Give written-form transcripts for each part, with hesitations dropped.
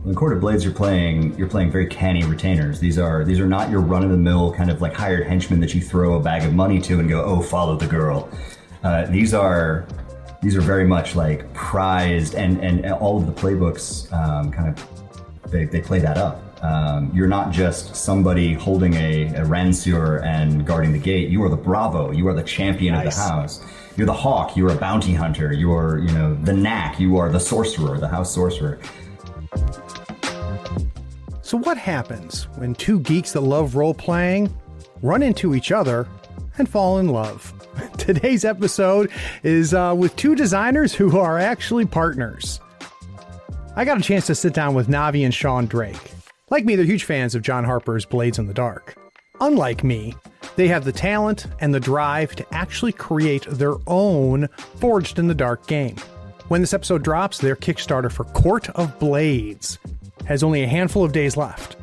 In Court of Blades, you're playing very canny retainers. These are not your run-of-the-mill kind of like hired henchmen that you throw a bag of money to and go, oh, follow the girl. These are very much like prized, and all of the playbooks they play that up. You're not just somebody holding a ranseur and guarding the gate. You are the bravo. You are the champion of the house. You're the hawk. You're a bounty hunter. You're the knack. You are the sorcerer, the house sorcerer. So what happens when two geeks that love role-playing run into each other and fall in love? Today's episode is with two designers who are actually partners. I got a chance to sit down with Navi and Shawn Drake. Like me, they're huge fans of John Harper's Blades in the Dark. Unlike me, they have the talent and the drive to actually create their own Forged in the Dark game. When this episode drops, their Kickstarter for Court of Blades has only a handful of days left.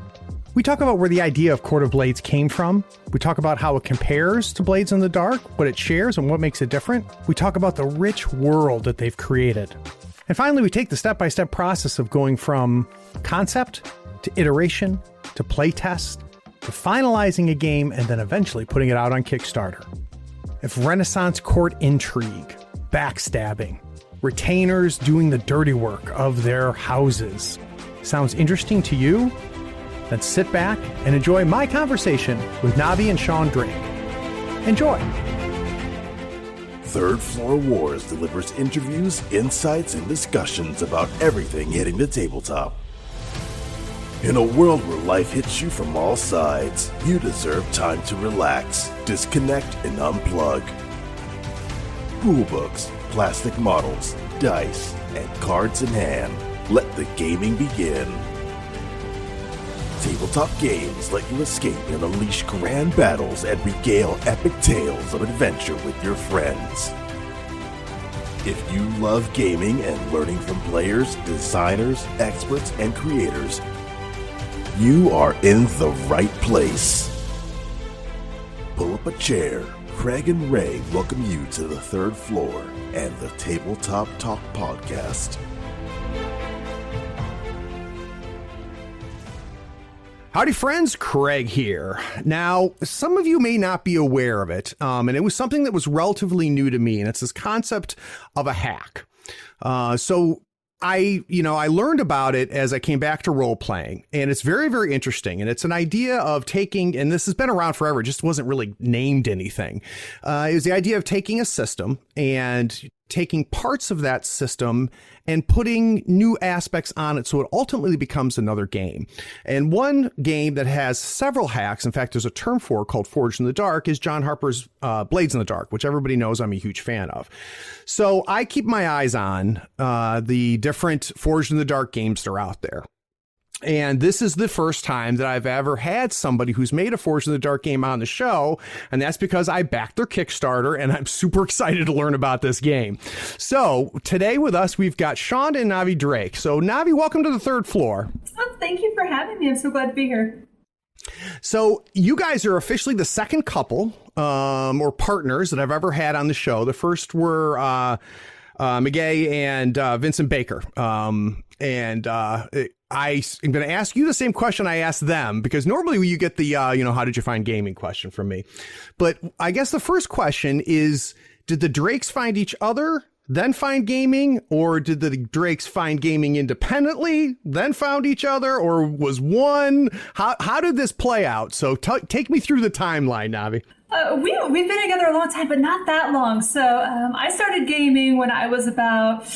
We talk about where the idea of Court of Blades came from. We talk about how it compares to Blades in the Dark, what it shares and what makes it different. We talk about the rich world that they've created. And finally, we take the step-by-step process of going from concept to iteration to playtest to finalizing a game and then eventually putting it out on Kickstarter. If Renaissance court intrigue, backstabbing, retainers doing the dirty work of their houses sounds interesting to you, then sit back and enjoy my conversation with Navi and Shawn Drake. Enjoy. Third Floor Wars delivers interviews, insights, and discussions about everything hitting the tabletop. In a world where life hits you from all sides, you deserve time to relax, disconnect, and unplug. Rulebooks, plastic models, dice, and cards in hand. Let the gaming begin. Tabletop games let you escape and unleash grand battles and regale epic tales of adventure with your friends. If you love gaming and learning from players, designers, experts, and creators, you are in the right place. Pull up a chair. Craig and Ray welcome you to the third floor and the Tabletop Talk podcast. Howdy friends, Craig here. Now, some of you may not be aware of it, and it was something that was relatively new to me, and it's this concept of a hack. So I learned about it as I came back to role playing, and it's very, very interesting. And it's an idea of taking, and this has been around forever, it just wasn't really named anything. It was the idea of taking a system and taking parts of that system and putting new aspects on it so it ultimately becomes another game. And one game that has several hacks, in fact, there's a term for it called Forged in the Dark, is John Harper's Blades in the Dark, which everybody knows I'm a huge fan of. So I keep my eyes on the different Forged in the Dark games that are out there. And this is the first time that I've ever had somebody who's made a Forged in the Dark game on the show. And that's because I backed their Kickstarter and I'm super excited to learn about this game. So today with us, we've got Shawn and Navi Drake. So Navi, welcome to the third floor. Oh, thank you for having me. I'm so glad to be here. So you guys are officially the second couple or partners that I've ever had on the show. The first were McGay and Vincent Baker. I am going to ask you the same question I asked them, because normally you get the, how did you find gaming question from me? But I guess the first question is, did the Drakes find each other, then find gaming? Or did the Drakes find gaming independently, then found each other? Or was one? How did this play out? So take me through the timeline, Navi. We've been together a long time, but not that long. So I started gaming when I was about,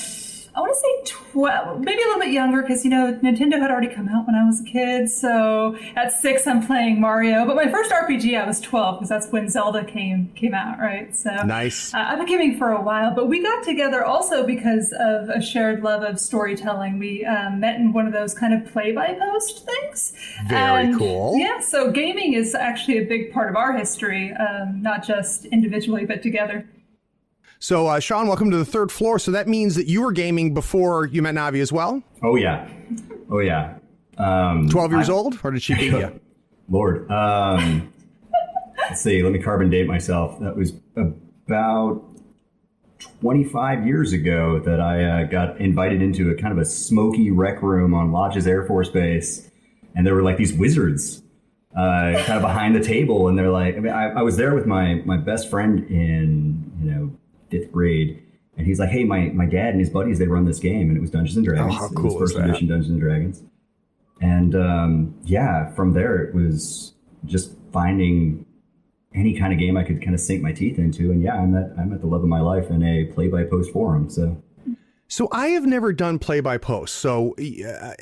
I want to say 12, maybe a little bit younger, because, Nintendo had already come out when I was a kid. So at 6, I'm playing Mario. But my first RPG, I was 12, because that's when Zelda came out, right? So nice. I've been gaming for a while. But we got together also because of a shared love of storytelling. We met in one of those kind of play-by-post things. Very cool. Yeah, so gaming is actually a big part of our history, not just individually, but together. So, Shawn, welcome to the third floor. So that means that you were gaming before you met Navi as well? Oh, yeah. 12 years old? Or did she beat you? Lord. Let's see. Let me carbon date myself. That was about 25 years ago that I got invited into a kind of a smoky rec room on Lodge's Air Force Base. And there were like these wizards kind of behind the table. And they're like, I mean, I was there with my best friend in, 5th grade. And he's like, hey, my dad and his buddies, they run this game. And it was Dungeons and Dragons. Oh, how cool it was is first that? edition Dungeons and Dragons. And from there, it was just finding any kind of game I could kind of sink my teeth into. And yeah, I'm at the love of my life in a play-by-post forum. So I have never done play-by-post. So,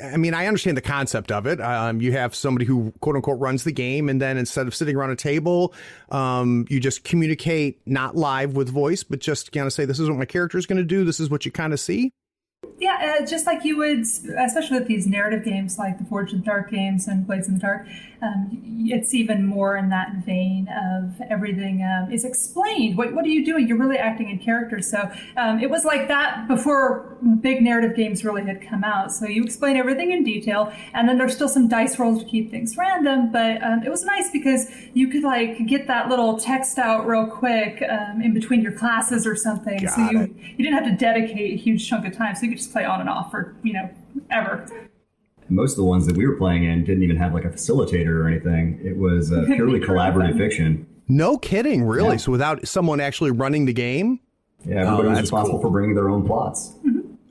I mean, I understand the concept of it. You have somebody who, quote unquote, runs the game. And then instead of sitting around a table, you just communicate not live with voice, but just kind of say, this is what my character is going to do. This is what you kind of see. Yeah, just like you would, especially with these narrative games like the Forged in the Dark games and Blades in the Dark, it's even more in that vein of everything is explained. What are you doing? You're really acting in character. So it was like that before big narrative games really had come out. So you explain everything in detail, and then there's still some dice rolls to keep things random. But it was nice because you could like get that little text out real quick in between your classes or something. You didn't have to dedicate a huge chunk of time. So you could just play on and off for, ever. Most of the ones that we were playing in didn't even have like a facilitator or anything. It was purely collaborative fiction. No kidding, really? Yeah. So without someone actually running the game? Yeah, everybody was that's responsible for bringing their own plots.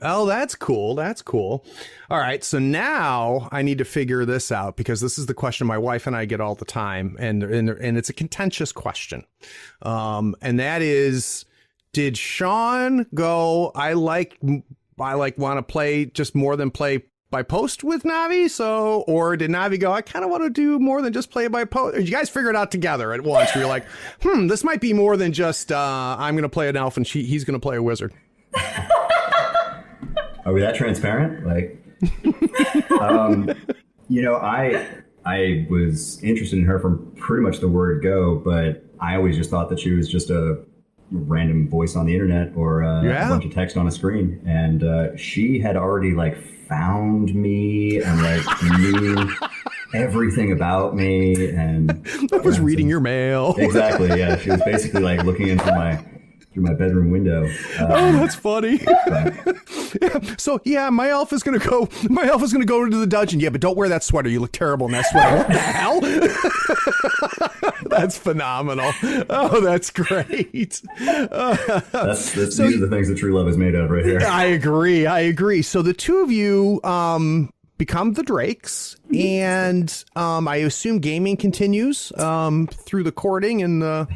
Oh, that's cool. That's cool. All right. So now I need to figure this out because this is the question my wife and I get all the time. And it's a contentious question. And that is, did Shawn go, I want to play just more than play by post with Navi? So, or did Navi go, I kind of want to do more than just play by post? You guys figure it out together at once. Where you're like, this might be more than just, I'm going to play an elf and he's going to play a wizard. Are we that transparent? Like, I was interested in her from pretty much the word go, but I always just thought that she was just a random voice on the internet or a bunch of text on a screen. And she had already like found me and like knew everything about me. And I was reading your mail. Exactly. Yeah. She was basically like looking into through my bedroom window. Oh, that's funny. So yeah, my elf is gonna go into the dungeon. Yeah, but don't wear that sweater. You look terrible in that sweater. What the hell? That's phenomenal. Oh, that's great. These are the things that true love is made of right here. I agree. So the two of you become the Drakes, and I assume gaming continues through the courting and the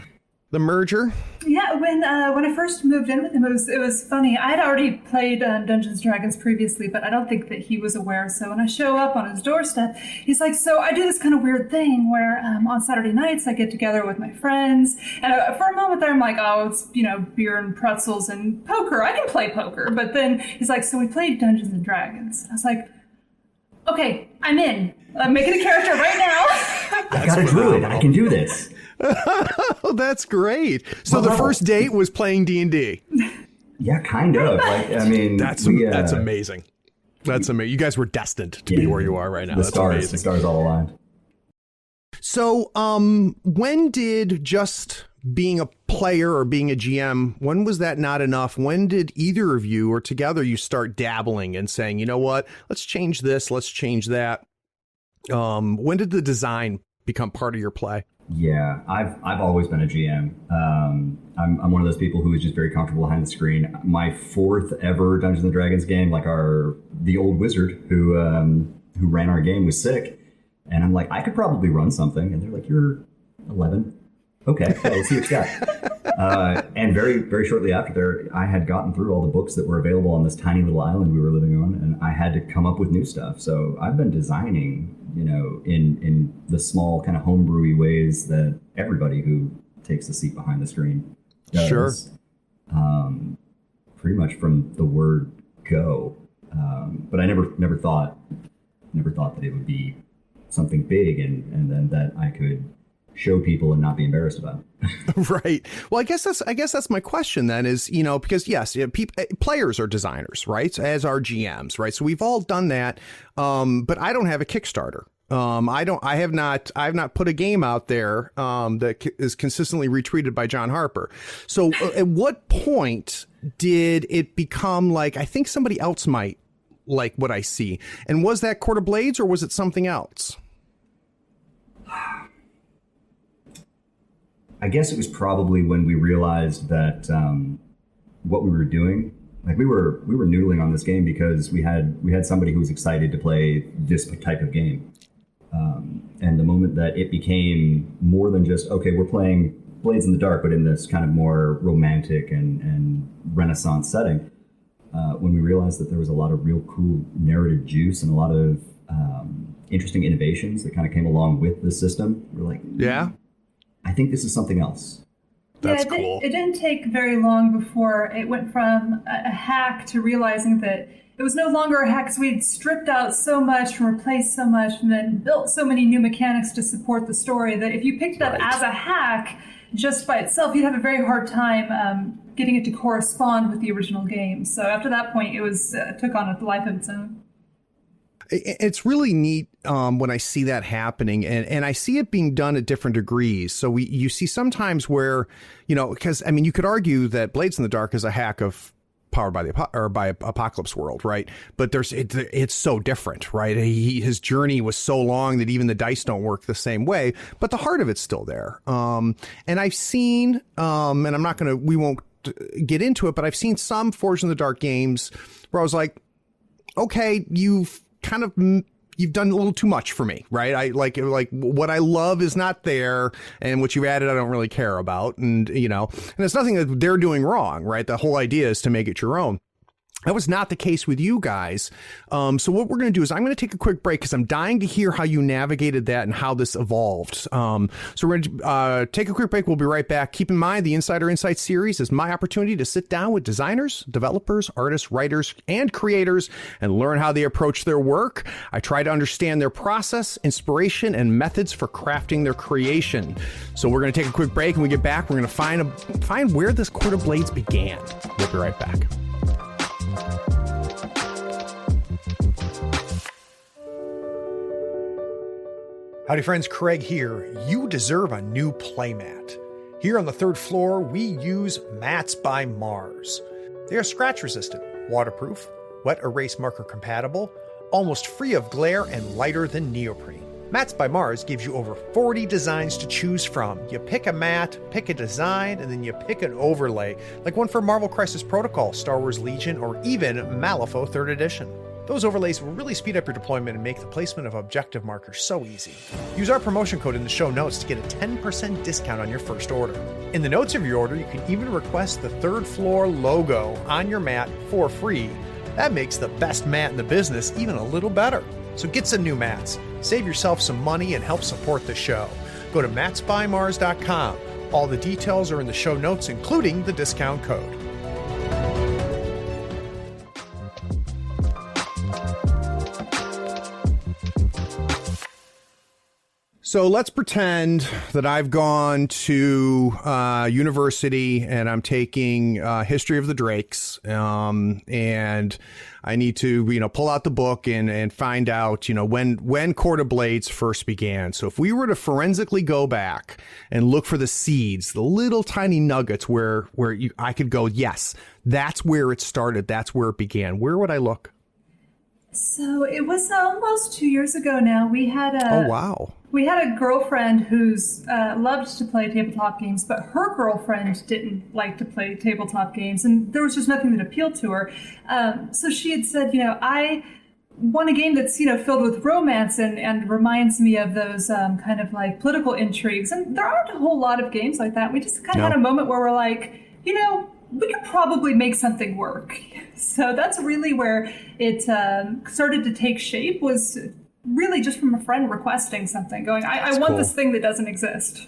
merger. Yeah, when I first moved in with him, it was funny. I had already played Dungeons and Dragons previously, but I don't think that he was aware. So when I show up on his doorstep, he's like, so I do this kind of weird thing where on Saturday nights I get together with my friends. And for a moment there, I'm like, oh, it's, beer and pretzels and poker. I can play poker. But then he's like, so we played Dungeons and Dragons. I was like, okay, I'm in. I'm making a character right now. I got a druid. I can do this. Oh, that's great. So the first date was playing D&D. Yeah, kind of. Like, I mean, that's amazing. That's amazing. You guys were destined to be where you are right now. The stars all aligned. So, when did just being a player or being a GM, when was that not enough? When did either of you or together you start dabbling and saying, you know what, let's change this, let's change that? When did the design become part of your play? Yeah, I've always been a GM. I'm one of those people who is just very comfortable behind the screen. My fourth ever Dungeons and Dragons game, like the old wizard who ran our game was sick, and I'm like, I could probably run something, and they're like, you're 11. Okay, yeah, let's see what you got. And very, very shortly after there, I had gotten through all the books that were available on this tiny little island we were living on, and I had to come up with new stuff. So I've been designing, in the small kind of homebrewy ways that everybody who takes a seat behind the screen does. Sure. Pretty much from the word go. But I never thought that it would be something big and then that I could show people and not be embarrassed about it. Right. Well, I guess that's my question then is, because yes, players are designers, right? As are GMs, right? So we've all done that. But I don't have a Kickstarter. I have not put a game out there that is consistently retweeted by John Harper. So at what point did it become like, I think somebody else might like what I see? And was that Court of Blades or was it something else? I guess it was probably when we realized that what we were doing, like we were noodling on this game because we had somebody who was excited to play this type of game. And the moment that it became more than just, okay, we're playing Blades in the Dark, but in this kind of more romantic and Renaissance setting, when we realized that there was a lot of real cool narrative juice and a lot of interesting innovations that kind of came along with the system, we're like, yeah, I think this is something else. That's cool. It didn't take very long before it went from a hack to realizing that it was no longer a hack because we had stripped out so much and replaced so much and then built so many new mechanics to support the story that if you picked it up as a hack just by itself, you'd have a very hard time getting it to correspond with the original game. So after that point, it was took on a life of its own. It's really neat when I see that happening, and I see it being done at different degrees. So you see sometimes where, because I mean, you could argue that Blades in the Dark is a hack of Powered by Apocalypse World, right? But it's so different, right? His journey was so long that even the dice don't work the same way, but the heart of it's still there. And I've seen, and we won't get into it, but I've seen some Forged in the Dark games where I was like, okay, you've done a little too much for me, right? I like what I love is not there, and what you've added I don't really care about, and it's nothing that they're doing wrong, right? The whole idea is to make it your own. That was not the case with you guys. So what we're going to do is I'm going to take a quick break because I'm dying to hear how you navigated that and how this evolved. So we're going to take a quick break. We'll be right back. Keep in mind, the Insider Insight series is my opportunity to sit down with designers, developers, artists, writers, and creators and learn how they approach their work. I try to understand their process, inspiration, and methods for crafting their creation. So we're going to take a quick break, and when we get back, we're going to find where this Court of Blades began. We'll be right back. Howdy friends, Craig here. You deserve a new playmat. Here on the third floor, we use Mats by Mars. They are scratch resistant, waterproof, wet erase marker compatible, almost free of glare, and lighter than neoprene. Mats by Mars gives you over 40 designs to choose from. You pick a mat, pick a design, and then you pick an overlay, like one for Marvel Crisis Protocol, Star Wars Legion, or even Malifaux 3rd Edition. Those overlays will really speed up your deployment and make the placement of objective markers so easy. Use our promotion code in the show notes to get a 10% discount on your first order. In the notes of your order, you can even request the third floor logo on your mat for free. That makes the best mat in the business even a little better. So get some new mats, save yourself some money, and help support the show. Go to matsbymars.com. All the details are in the show notes, including the discount code. So let's pretend that I've gone to university and I'm taking history of the Drakes, and I need to, pull out the book and find out, when Court of Blades first began. So if we were to forensically go back and look for the seeds, the little tiny nuggets where I could go, yes, that's where it started. That's where it began. Where would I look? So it was almost 2 years ago now. We had Oh, wow. We had a girlfriend who's loved to play tabletop games, but her girlfriend didn't like to play tabletop games, and there was just nothing that appealed to her. So she had said, I want a game that's, filled with romance and reminds me of those kind of like political intrigues. And there aren't a whole lot of games like that. We just kind of had a moment where we're like, we could probably make something work. So that's really where it started to take shape, was really just from a friend requesting something, going, I want this thing that doesn't exist.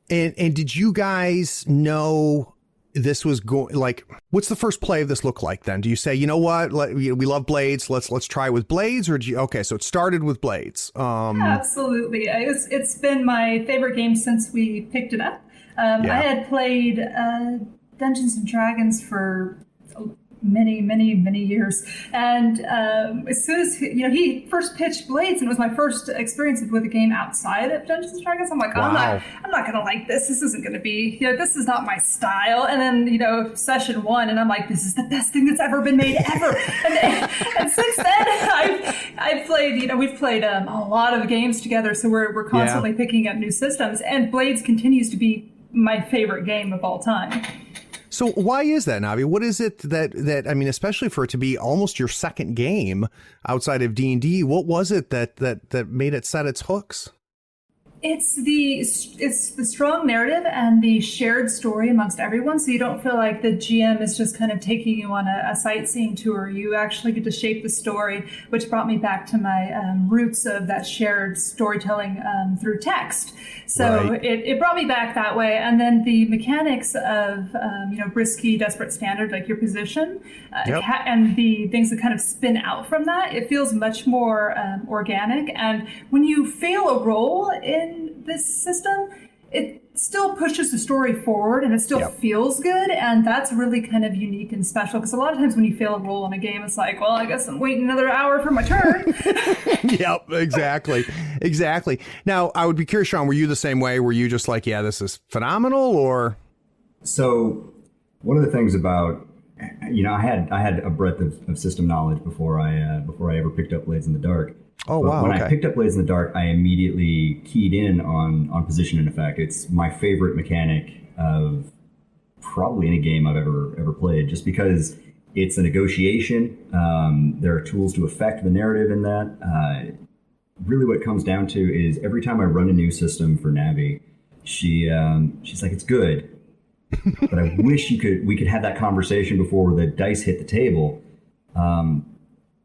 And did you guys know this was going, like, what's the first play of this look like then? Do you say, you know what, we love Blades, let's try with Blades? Or so it started with Blades. Absolutely. It's been my favorite game since we picked it up. I had played Dungeons and Dragons for many years. And as soon as he first pitched Blades, and it was my first experience with a game outside of Dungeons and Dragons, I'm like, Wow. I'm not gonna like this. This isn't gonna be, this is not my style. And then session 1, and I'm like, this is the best thing that's ever been made ever. and since then, I've played. We've played a lot of games together, so we're constantly picking up new systems. And Blades continues to be my favorite game of all time. So why is that, Navi? What is it that I mean, especially for it to be almost your second game outside of D&D, what was it that made it set its hooks? It's the strong narrative and the shared story amongst everyone, so you don't feel like the GM is just kind of taking you on a sightseeing tour. You actually get to shape the story, which brought me back to my roots of that shared storytelling through text. So right. it brought me back that way. And then the mechanics of Brisky, Desperate Standard, like your position, and the things that kind of spin out from that, it feels much more organic. And when you fail a roll in this system, it still pushes the story forward and it still feels good, and that's really kind of unique and special, because a lot of times when you fail a roll in a game, it's like, well, I guess I'm waiting another hour for my turn. Yep, exactly. Now, I would be curious, Shawn, were you the same way? Were you just like, yeah, this is phenomenal? Or so one of the things about, I had a breadth of system knowledge before I ever picked up Blades in the Dark. Oh, wow. When I picked up Blades in the Dark, I immediately keyed in on position and effect. It's my favorite mechanic of probably any game I've ever played, just because it's a negotiation. There are tools to affect the narrative in that. Really what it comes down to is every time I run a new system for Navi, she's like, it's good, but I wish we could have that conversation before the dice hit the table.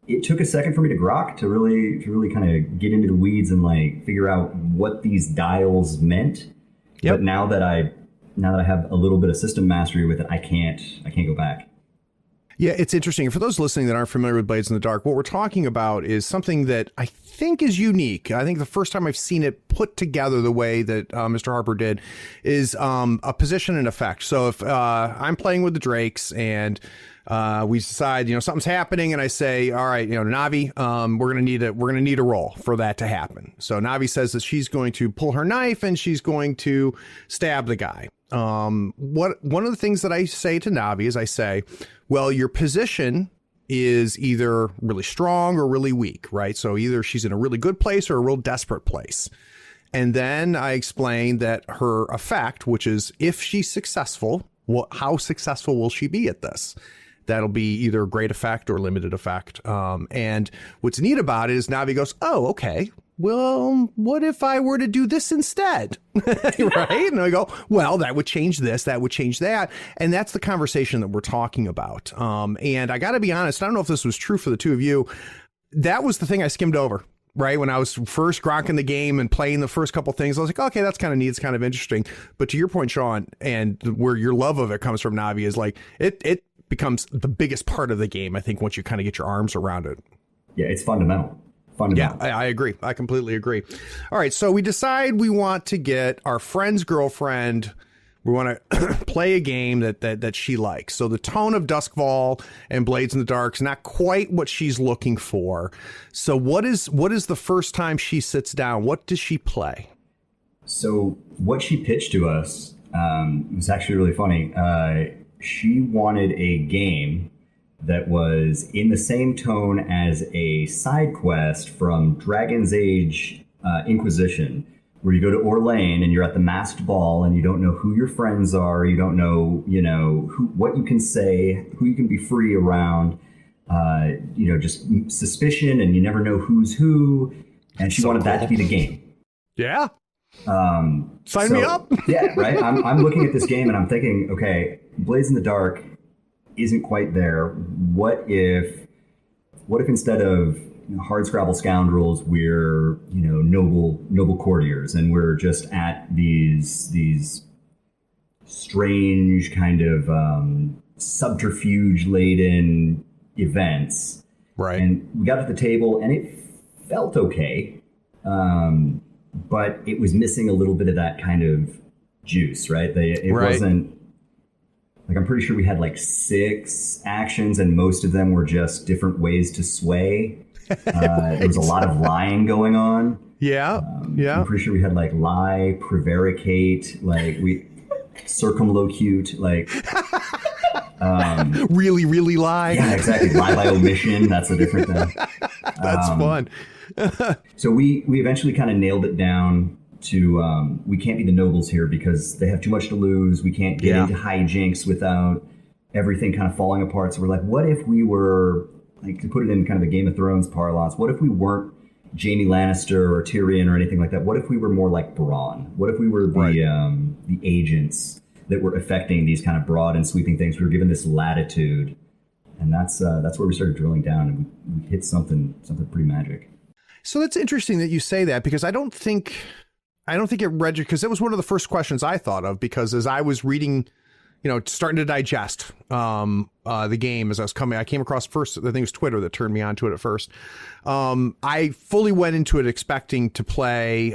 It took a second for me to grok to really kind of get into the weeds and like figure out what these dials meant. Yep. But now that I have a little bit of system mastery with it, I can't go back. Yeah, it's interesting. For those listening that aren't familiar with Blades in the Dark, what we're talking about is something that I think is unique. I think the first time I've seen it put together the way that Mr. Harper did is a position and effect. So if I'm playing with the Drakes and we decide, something's happening, and I say, all right, Navi, we're gonna need a roll for that to happen. So Navi says that she's going to pull her knife and she's going to stab the guy. One of the things that I say to Navi is I say, well, your position is either really strong or really weak, right? So either she's in a really good place or a real desperate place. And then I explain that her effect, which is if she's successful, how successful will she be at this? That'll be either a great effect or limited effect. And what's neat about it is Navi goes, oh, okay, well, what if I were to do this instead? Right? And I go, well, that would change this, that would change that. And that's the conversation that we're talking about. And I got to be honest, I don't know if this was true for the two of you. That was the thing I skimmed over. Right. When I was first grokking the game and playing the first couple things, I was like, okay, that's kind of neat. It's kind of interesting. But to your point, Shawn, and where your love of it comes from, Navi, is like it becomes the biggest part of the game, I think, once you kind of get your arms around it. Yeah, it's fundamental. Yeah, I agree. I completely agree. All right. So we decide we want to get our friend's girlfriend. We want to play a game that she likes. So the tone of Duskfall and Blades in the Dark is not quite what she's looking for. So what is the first time she sits down? What does she play? So what she pitched to us was actually really funny. She wanted a game that was in the same tone as a side quest from Dragon's Age Inquisition, where you go to Orlane and you're at the masked ball and you don't know who your friends are, you don't know, what you can say, who you can be free around, just suspicion, and you never know who's who. And she wanted that to be the game. Yeah. Sign me up. Yeah, right. I'm looking at this game and I'm thinking, okay, Blades in the Dark isn't quite there. What if instead of hardscrabble scoundrels, we're noble courtiers, and we're just at these strange kind of subterfuge laden events, right? And we got to the table and it felt okay, but it was missing a little bit of that kind of juice, right? It Like, I'm pretty sure we had like 6 actions, and most of them were just different ways to sway. There was a lot of lying going on. Yeah, yeah. I'm pretty sure we had like lie, prevaricate, like we circumlocute, like really, really lie. yeah, exactly. Lie by omission. That's a different thing. That's fun. So we eventually kind of nailed it down to we can't be the nobles here because they have too much to lose. We can't get into hijinks without everything kind of falling apart. So we're like, what if we were, like, to put it in kind of the Game of Thrones parlance, what if we weren't Jaime Lannister or Tyrion or anything like that? What if we were more like Bronn? What if we were the agents that were affecting these kind of broad and sweeping things? We were given this latitude, and that's where we started drilling down, and we hit something pretty magic. So that's interesting that you say that, because I don't think it registered, because it was one of the first questions I thought of, because as I was reading, starting to digest the game as I was coming, I came across first, I think it was Twitter that turned me onto it at first. I fully went into it expecting to play,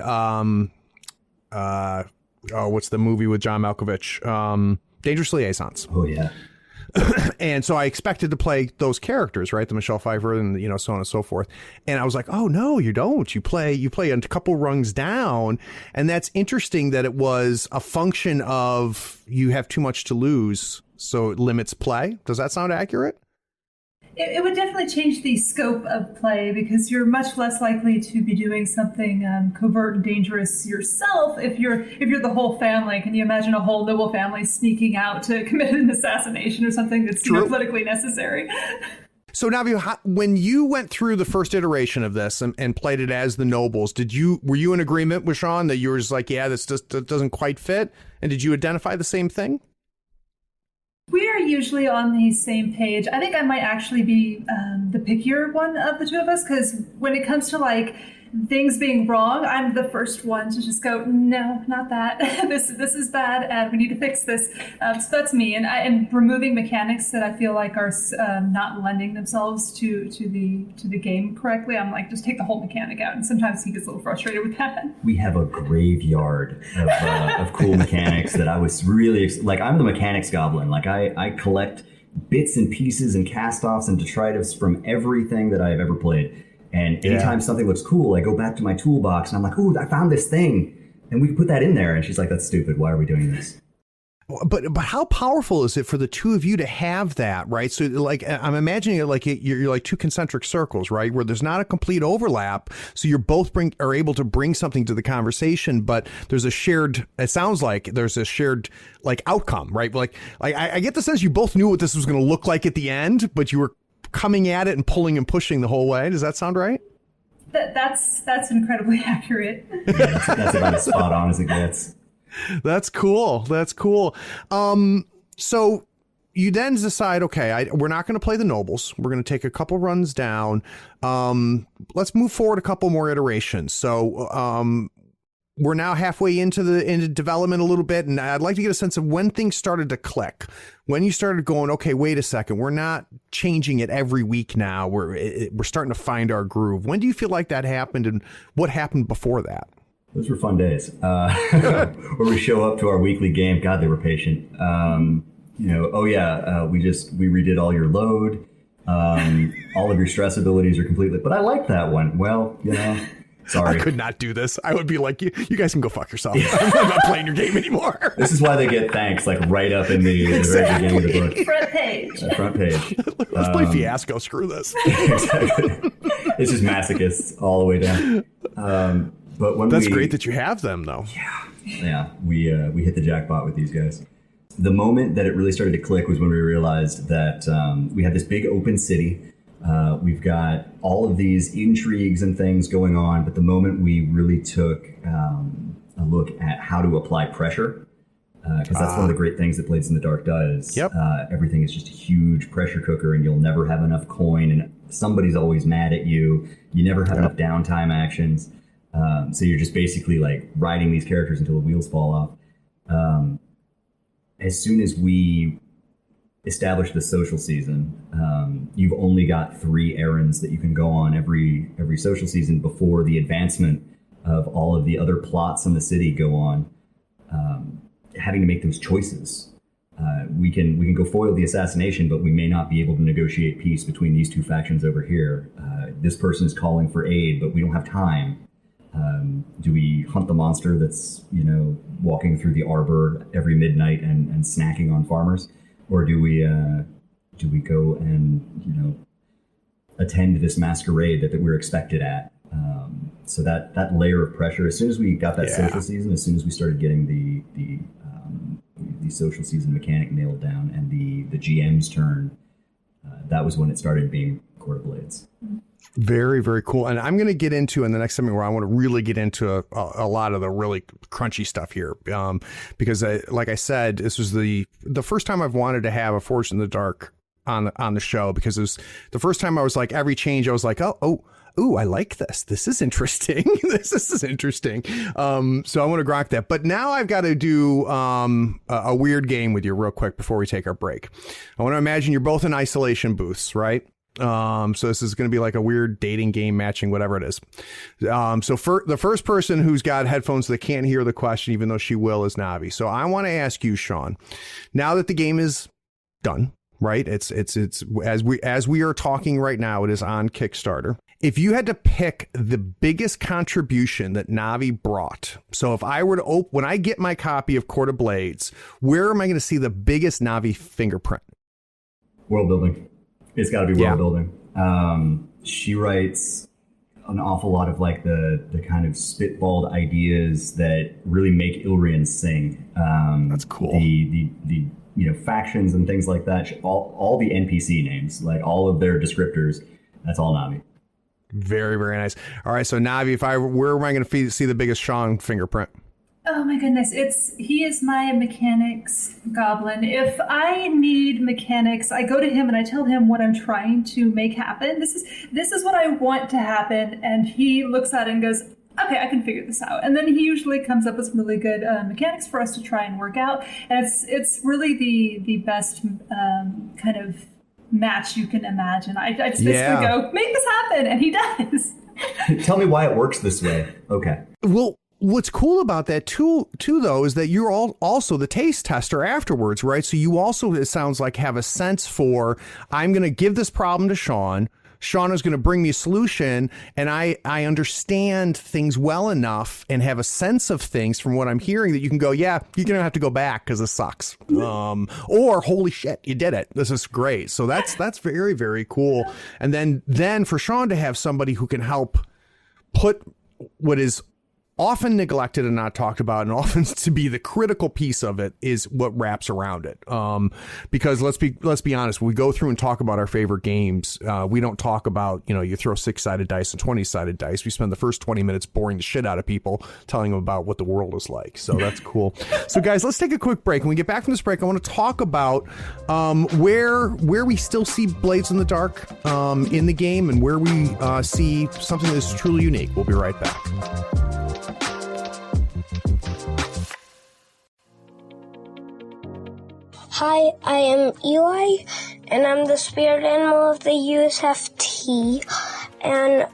what's the movie with John Malkovich? Dangerous Liaisons. Oh, yeah. And so I expected to play those characters, right? The Michelle Pfeiffer and, so on and so forth. And I was like, oh, no, you don't. You play a couple rungs down. And that's interesting that it was a function of you have too much to lose, so it limits play. Does that sound accurate? It would definitely change the scope of play, because you're much less likely to be doing something covert and dangerous yourself if you're the whole family. Can you imagine a whole noble family sneaking out to commit an assassination or something that's politically necessary? So Navi, when you went through the first iteration of this and played it as the nobles, were you in agreement with Shawn that you were just like, yeah, this just doesn't quite fit? And did you identify the same thing? We are usually on the same page. I think I might actually be the pickier one of the two of us, because when it comes to like things being wrong, I'm the first one to just go, no, not that. This is bad, and we need to fix this. So that's me, and removing mechanics that I feel like are not lending themselves to the game correctly. I'm like, just take the whole mechanic out, and sometimes he gets a little frustrated with that. We have a graveyard of cool mechanics that I was really like. I'm the mechanics goblin. Like I collect bits and pieces and cast-offs and detritus from everything that I've ever played. And anytime something looks cool, I go back to my toolbox and I'm like, ooh, I found this thing. And we can put that in there. And she's like, that's stupid. Why are we doing this? But how powerful is it for the two of you to have that, right? So like, I'm imagining it like you're like two concentric circles, right? Where there's not a complete overlap. So you're both are able to bring something to the conversation, but there's it sounds like there's a shared like outcome, right? Like I get the sense you both knew what this was going to look like at the end, but you were coming at it and pulling and pushing the whole way. Does that sound right? That's incredibly accurate. Yeah, that's about as spot on as it gets. That's cool. So you then decide, okay, we're not going to play the nobles. We're going to take a couple runs down. Let's move forward a couple more iterations. So we're now halfway into development a little bit, and I'd like to get a sense of when things started to click. When you started going, okay, wait a second, we're not changing it every week now. We're starting to find our groove. When do you feel like that happened, and what happened before that? Those were fun days. Where we show up to our weekly game. God, they were patient. We redid all your load. All of your stress abilities are completely. But I like that one. Well, sorry. I could not do this. I would be like, you guys can go fuck yourself. I'm not playing your game anymore. This is why they get thanks, like right up in the very beginning of the book. Front page. Front page. Let's play Fiasco. Screw this. Exactly. It's just masochists all the way down. But when That's great that you have them, though. Yeah. We hit the jackpot with these guys. The moment that it really started to click was when we realized that we had this big open city. We've got all of these intrigues and things going on, but the moment we really took a look at how to apply pressure, because that's one of the great things that Blades in the Dark does. Yep. Everything is just a huge pressure cooker, and you'll never have enough coin, and somebody's always mad at you. You never have enough downtime actions. So you're just basically like riding these characters until the wheels fall off. As soon as we establish the social season, you've only got 3 errands that you can go on every social season before the advancement of all of the other plots in the city go on. Having to make those choices we can go foil the assassination, but we may not be able to negotiate peace between these two factions over here. This person is calling for aid, but we don't have time. Do we hunt the monster that's, walking through the arbor every midnight and snacking on farmers? Or do we go and, attend this masquerade that we're expected at? So that layer of pressure, as soon as we got that social season, as soon as we started getting the social season mechanic nailed down and the GM's turn, that was when it started being Court of Blades. Very, very cool. And I'm going to get into in the next segment where I want to really get into a lot of the really crunchy stuff here. Because like I said, this was the first time I've wanted to have a Forged in the Dark on the show, because it was the first time I was like, every change I was like, oh, I like this. This is interesting. This is interesting. So I want to grok that. But now I've got to do a weird game with you real quick before we take our break. I want to imagine you're both in isolation booths, right? So this is going to be like a weird dating game, matching, whatever it is. So for the first person who's got headphones that can't hear the question, even though she will, is Navi. So I want to ask you, Shawn, now that the game is done, right? It's as we are talking right now, it is on Kickstarter. If you had to pick the biggest contribution that Navi brought, so if I were to when I get my copy of Court of Blades, where am I going to see the biggest Navi fingerprint? World building. It's got to be world building. She writes an awful lot of like the kind of spitballed ideas that really make Ilrian sing. That's cool. The factions and things like that. All the NPC names, like all of their descriptors. That's all Navi. Very, very nice. All right, so Navi, where am I going to see the biggest Shawn fingerprint? Oh my goodness, he is my mechanics goblin. If I need mechanics, I go to him and I tell him what I'm trying to make happen. This is what I want to happen, and he looks at it and goes, okay, I can figure this out. And then he usually comes up with some really good mechanics for us to try and work out. And it's really the best kind of match you can imagine. I just basically go, make this happen, and he does. Tell me why it works this way. Okay. Well, what's cool about that too though is that you're also the taste tester afterwards, right? So you also, it sounds like, have a sense for, I'm going to give this problem to Shawn. Shawn is going to bring me a solution, and I understand things well enough and have a sense of things from what I'm hearing that you can go, yeah, you're going to have to go back because this sucks. Or holy shit, you did it. This is great. So that's very, very cool. And then for Shawn to have somebody who can help put what is often neglected and not talked about, and often to be the critical piece of it, is what wraps around it. Because let's be honest, when we go through and talk about our favorite games, we don't talk about, you throw 6-sided dice and 20-sided dice. We spend the first 20 minutes boring the shit out of people, telling them about what the world is like. So that's cool. So guys, let's take a quick break. When we get back from this break, I want to talk about where we still see Blades in the Dark in the game, and where we see something that's truly unique. We'll be right back. Hi, I am Eli, and I'm the spirit animal of the USFT. And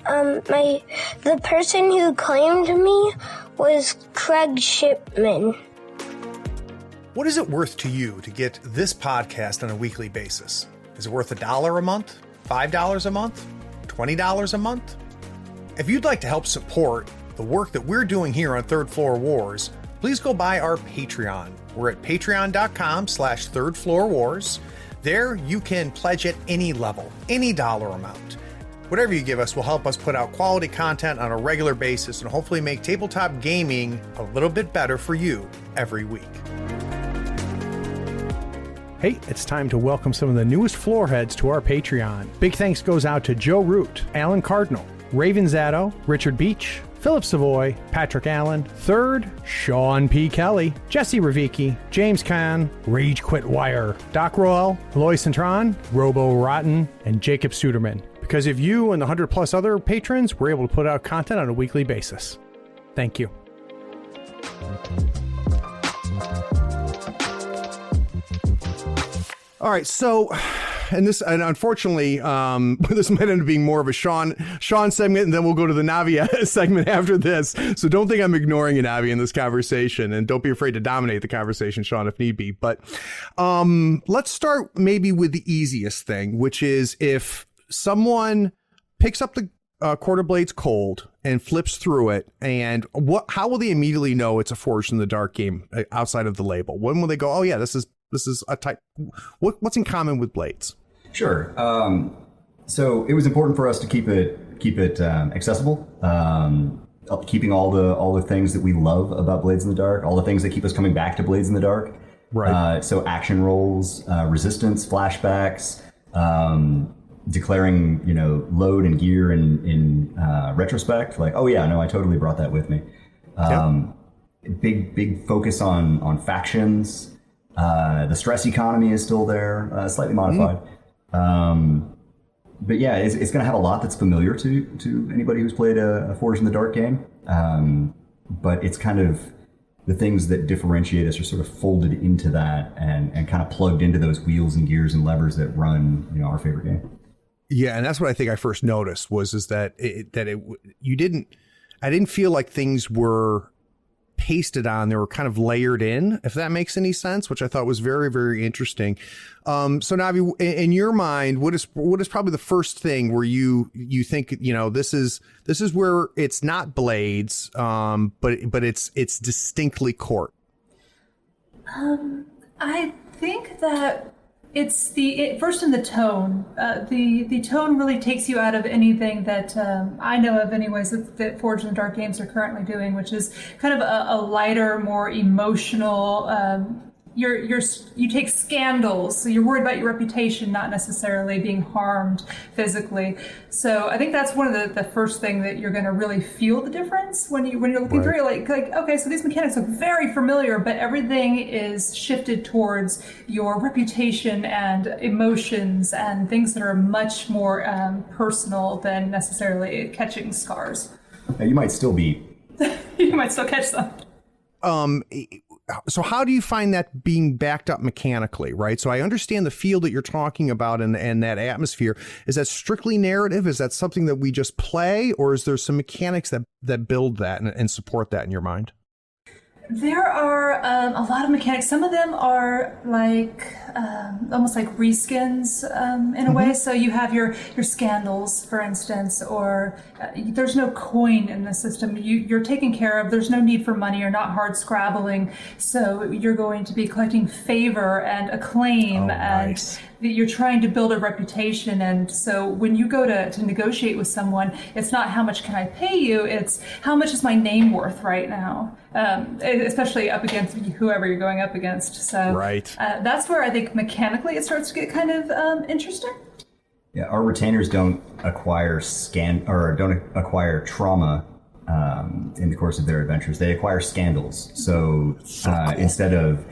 the person who claimed me was Craig Shipman. What is it worth to you to get this podcast on a weekly basis? Is it worth $1 a month? $5 a month? $20 a month? If you'd like to help support the work that we're doing here on Third Floor Wars, please go by our Patreon. We're at patreon.com/Third Floor Wars. There you can pledge at any level, any dollar amount. Whatever you give us will help us put out quality content on a regular basis and hopefully make tabletop gaming a little bit better for you every week. Hey, it's time to welcome some of the newest floor heads to our Patreon. Big thanks goes out to Joe Root, Alan Cardinal, Raven Zato, Richard Beach, Philip Savoy, Patrick Allen, Third, Sean P. Kelly, Jesse Ravicki, James Kahn, Rage Quit Wire, Doc Royal, Eloy Centron, Robo Rotten, and Jacob Suderman. Because of you and the 100+ other patrons, we're able to put out content on a weekly basis. Thank you. All right, so and unfortunately, this might end up being more of a Shawn segment, and then we'll go to the Navi segment after this. So don't think I'm ignoring you, Navi, in this conversation, and don't be afraid to dominate the conversation, Shawn, if need be. But let's start maybe with the easiest thing, which is if someone picks up the Quarter Blades cold and flips through it, and how will they immediately know it's a Forged in the Dark game outside of the label? When will they go, oh yeah, this is a type? What's in common with Blades? Sure. So it was important for us to keep it accessible, keeping all the things that we love about Blades in the Dark, all the things that keep us coming back to Blades in the Dark. Right. So action rolls, resistance, flashbacks, declaring, load and gear in retrospect. Like, oh yeah, no, I totally brought that with me. Big focus on factions. The stress economy is still there, slightly modified. But yeah, it's going to have a lot that's familiar to anybody who's played a Forged in the Dark game. But it's kind of the things that differentiate us are sort of folded into that and kind of plugged into those wheels and gears and levers that run, our favorite game. Yeah, and that's what I think I first noticed I didn't feel like things were pasted on. They were kind of layered in, if that makes any sense, which I thought was very, very interesting. So Navi, in your mind, what is probably the first thing where you think, this is where it's not Blades, but it's distinctly Court? I think that it's first in the tone. The tone really takes you out of anything that I know of anyways that Forged in the Dark games are currently doing, which is kind of a lighter, more emotional, you take scandals, so you're worried about your reputation, not necessarily being harmed physically. So I think that's one of the first thing that you're going to really feel the difference when you're looking through. Like okay, so these mechanics look very familiar, but everything is shifted towards your reputation and emotions and things that are much more personal than necessarily catching scars. Now, you might still catch them. So how do you find that being backed up mechanically, right? So I understand the feel that you're talking about and that atmosphere. Is that strictly narrative? Is that something that we just play, or is there some mechanics that build that and support that in your mind? There are a lot of mechanics. Some of them are like almost like reskins in a way. So you have your scandals, for instance, or there's no coin in the system. You're taken care of. There's no need for money. You're not hard scrabbling. So you're going to be collecting favor and acclaim, nice. And you're trying to build a reputation. And so when you go to negotiate with someone, it's not how much can I pay you, it's how much is my name worth right now, especially up against whoever you're going up against. So that's where I think mechanically it starts to get kind of interesting. Yeah, our retainers don't acquire trauma in the course of their adventures. They acquire scandals. So cool. Instead of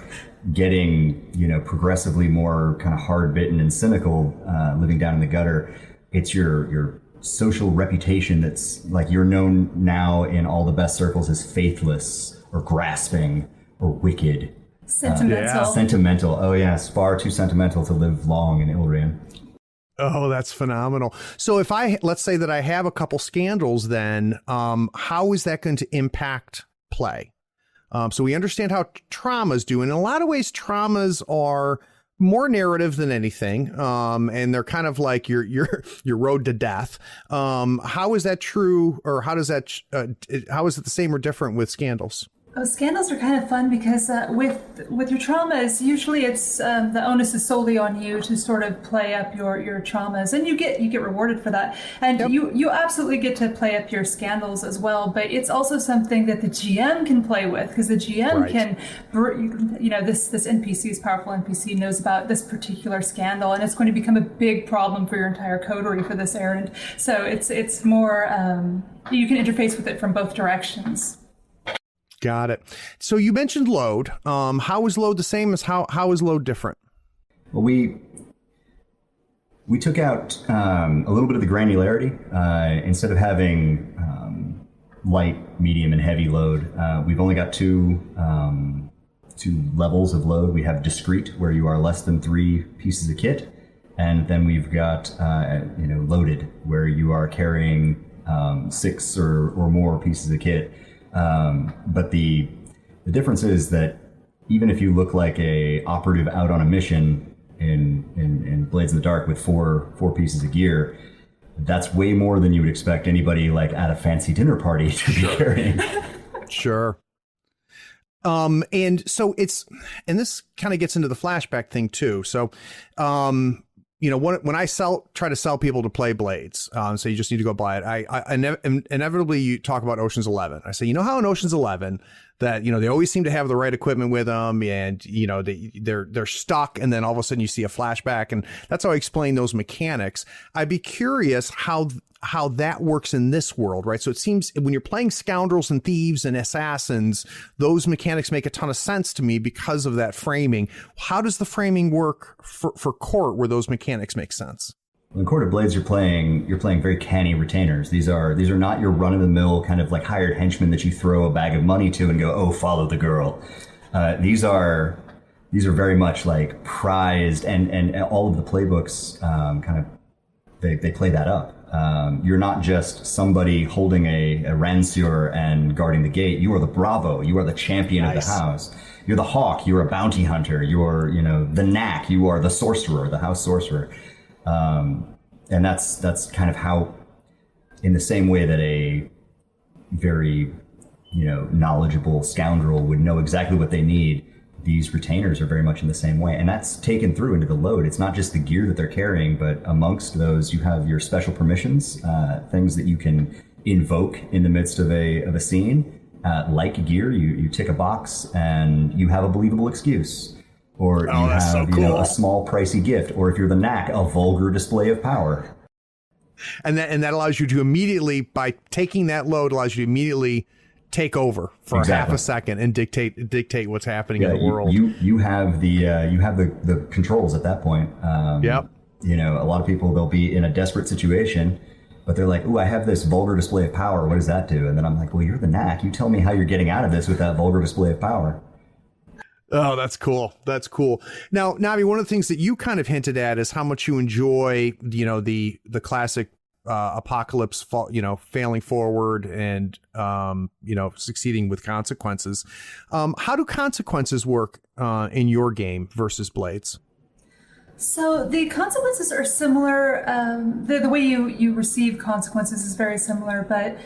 getting, progressively more kind of hard-bitten and cynical, living down in the gutter, it's your social reputation that's like you're known now in all the best circles as faithless or grasping or wicked. Sentimental. Sentimental. Oh yes, far too sentimental to live long in Ilrian. Oh, that's phenomenal. So if let's say that I have a couple scandals, then how is that going to impact play? So we understand how traumas do. In a lot of ways, traumas are more narrative than anything. And they're kind of like your road to death. How is that true? Or how is it the same or different with scandals? Oh, scandals are kind of fun because with your traumas, usually it's the onus is solely on you to sort of play up your traumas, and you get rewarded for that. And you absolutely get to play up your scandals as well. But it's also something that the GM can play with, because the GM can, this NPC's powerful NPC knows about this particular scandal, and it's going to become a big problem for your entire coterie for this errand. So it's more you can interface with it from both directions. Got it. So you mentioned load. How is load the same as how is load different? Well, we took out a little bit of the granularity. Instead of having light, medium, and heavy load, we've only got two levels of load. We have discrete, where you are less than 3 pieces of kit, And then we've got, loaded, where you are carrying 6 or more pieces of kit. But the difference is that even if you look like a operative out on a mission in Blades in the Dark with four pieces of gear, that's way more than you would expect anybody like at a fancy dinner party to be carrying. Sure. And so and this kind of gets into the flashback thing too. So, when I try to sell people to play Blades, so you just need to go buy it. I inevitably you talk about Ocean's 11. I say, how in Ocean's 11 that, they always seem to have the right equipment with them, and, they're stuck. And then all of a sudden you see a flashback, and that's how I explain those mechanics. I'd be curious how that works in this world, right? So it seems when you're playing scoundrels and thieves and assassins, those mechanics make a ton of sense to me because of that framing. How does the framing work for Court where those mechanics make sense? In Court of Blades, you're playing very canny retainers. These are not your run-of-the-mill kind of like hired henchmen that you throw a bag of money to and go, oh, follow the girl. These are very much like prized, and all of the playbooks they play that up. You're not just somebody holding a ranseur and guarding the gate. You are the Bravo. You are the champion of the house. You're the Hawk. You're a bounty hunter. You're, the Knack. You are the sorcerer, the house sorcerer. And that's kind of how, in the same way that a very, knowledgeable scoundrel would know exactly what they need, these retainers are very much in the same way. And that's taken through into the load. It's not just the gear that they're carrying, but amongst those, you have your special permissions, things that you can invoke in the midst of a scene. Like gear, you tick a box and you have a believable excuse. Or you have so cool. A small pricey gift. Or if you're the Knack, a vulgar display of power. And that allows you to immediately, by taking that load, allows you to immediately take over for half a second and dictate what's happening in the world. You have the controls at that point. Yep. A lot of people, they'll be in a desperate situation, but they're like, "Ooh, I have this vulgar display of power. What does that do?" And then I'm like, "Well, you're the Knack. You tell me how you're getting out of this with that vulgar display of power." Oh, that's cool. That's cool. Now, Navi, one of the things that you kind of hinted at is how much you enjoy, the classic apocalypse, failing forward and, succeeding with consequences. How do consequences work in your game versus Blades? So the consequences are similar. The way you receive consequences is very similar, but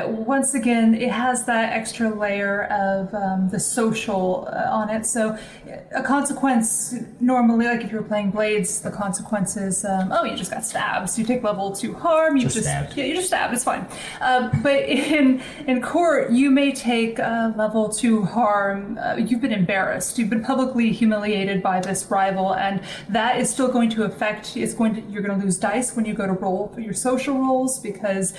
once again, it has that extra layer of the social on it. So a consequence normally, like if you're playing Blades, the consequences, you just got stabbed. So you take level 2 harm. You just stabbed. Yeah, you just stabbed. It's fine. But in Court, you may take level 2 harm. You've been embarrassed. You've been publicly humiliated by this rival, and that is still going to affect. You're going to lose dice when you go to roll for your social rolls because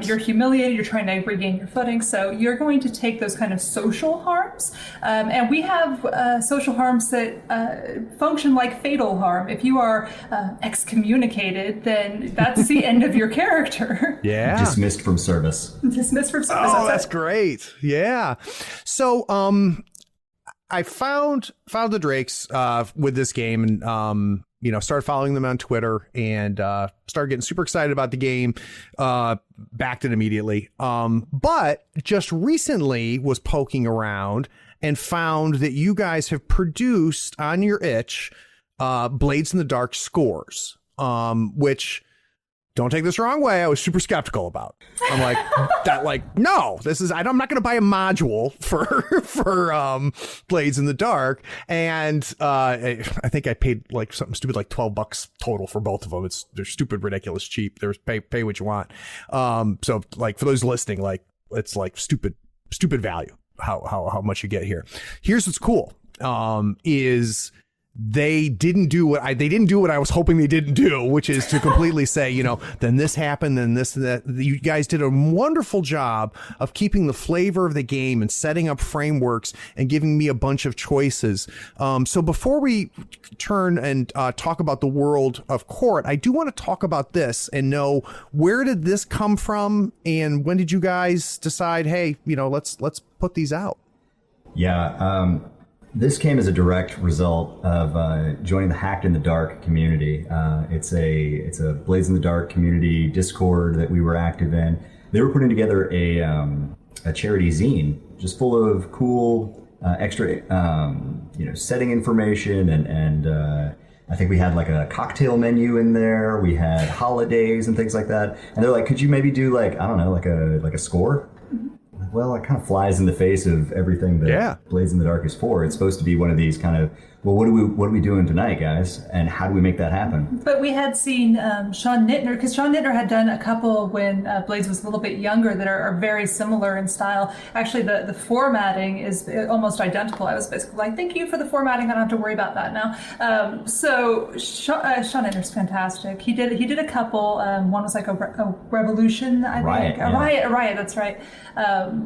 you're humiliated. You're trying to regain your footing, so you're going to take those kind of social harms. And we have social harms that function like fatal harm. If you are excommunicated, then that's the end of your character. Yeah, dismissed from service. Dismissed from service. Oh, that's great. Yeah. So, I found the Drakes with this game and started following them on Twitter and started getting super excited about the game. Backed it immediately. But just recently was poking around and found that you guys have produced on your itch Blades in the Dark scores, which, don't take this the wrong way, I was super skeptical about. I'm like, no, I'm not going to buy a module for Blades in the Dark. And I think I paid like something stupid, like $12 total for both of them. They're stupid, ridiculous, cheap. There's pay what you want. So like for those listening, like it's like stupid value, how much you get here. Here's what's cool, is they didn't do what I was hoping they didn't do, which is to completely say, then this happened, then this and that. You guys did a wonderful job of keeping the flavor of the game and setting up frameworks and giving me a bunch of choices. So before we turn and talk about the world of Court, I do want to talk about this and know, where did this come from and when did you guys decide, hey, let's put these out? Yeah. This came as a direct result of joining the Hacked in the Dark community. It's a Blades in the Dark community Discord that we were active in. They were putting together a charity zine, just full of cool extra setting information and I think we had like a cocktail menu in there. We had holidays and things like that. And they're like, could you maybe do like a score? Well, it kind of flies in the face of everything that Blades in the Dark is for. It's supposed to be one of these kind of, well, what are we doing tonight, guys? And how do we make that happen? But we had seen Shawn Nittner, because Shawn Nittner had done a couple when Blades was a little bit younger that are very similar in style. Actually, the formatting is almost identical. I was basically like, thank you for the formatting. I don't have to worry about that now. So Shawn Nittner's fantastic. He did a couple. One was like a revolution, I think. A riot, that's right.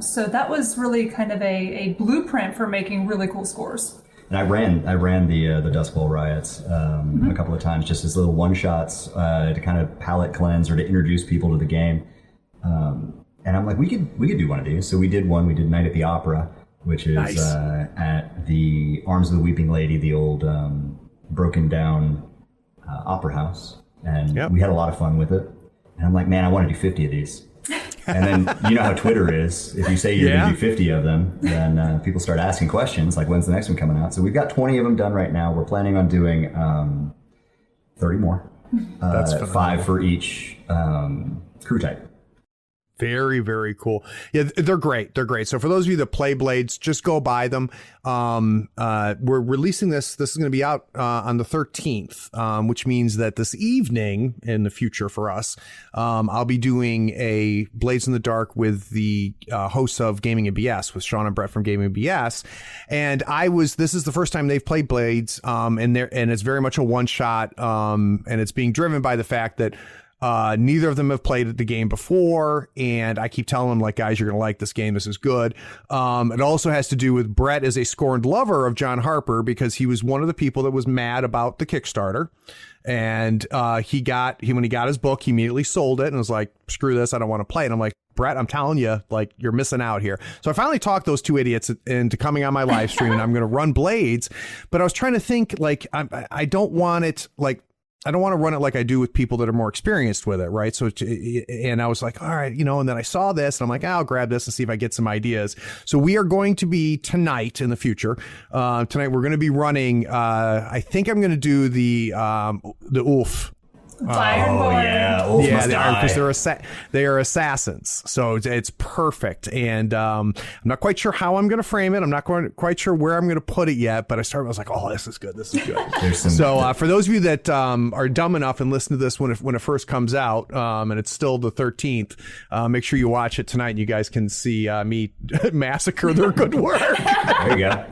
So that was really kind of a blueprint for making really cool scores. And I ran the Dust Bowl riots a couple of times, just as little one shots to kind of palate cleanse or to introduce people to the game. And I'm like, we could do one of these. So we did one. We did Night at the Opera, which is nice. At the Arms of the Weeping Lady, the old broken down opera house, and we had a lot of fun with it. And I'm like, man, I want to do 50 of these. And then you know how Twitter is. If you say you're going to do 50 of them, then people start asking questions like, when's the next one coming out? So we've got 20 of them done right now. We're planning on doing 30 more. That's 5 for each crew type. Very, very cool. Yeah, they're great. They're great. So for those of you that play Blades, just go buy them. We're releasing this. This is going to be out on the 13th, which means that this evening in the future for us, I'll be doing a Blades in the Dark with the hosts of Gaming and BS, with Sean and Brett from Gaming and BS. And this is the first time they've played Blades, and it's very much a one shot, and it's being driven by the fact that neither of them have played the game before, and I keep telling them, like, guys, you're going to like this game. This is good. It also has to do with Brett is a scorned lover of John Harper because he was one of the people that was mad about the Kickstarter. And when he got his book, he immediately sold it and was like, screw this, I don't want to play it. And I'm like, Brett, I'm telling you, like, you're missing out here. So I finally talked those two idiots into coming on my live stream, and I'm going to run Blades. But I was trying to think, like, I don't want it, like, I don't want to run it like I do with people that are more experienced with it, right? So, and I was like, all right, and then I saw this and I'm like, I'll grab this and see if I get some ideas. So we are going to be tonight in the future. Tonight we're going to be running, I think I'm going to do the Oof. Because they are assassins, so it's perfect. And I'm not quite sure how I'm going to frame it. I'm not quite sure where I'm going to put it yet. But I was like, oh, this is good. So for those of you that are dumb enough and listen to this when it first comes out, and it's still the 13th, make sure you watch it tonight, and you guys can see me massacre their good work. There you go.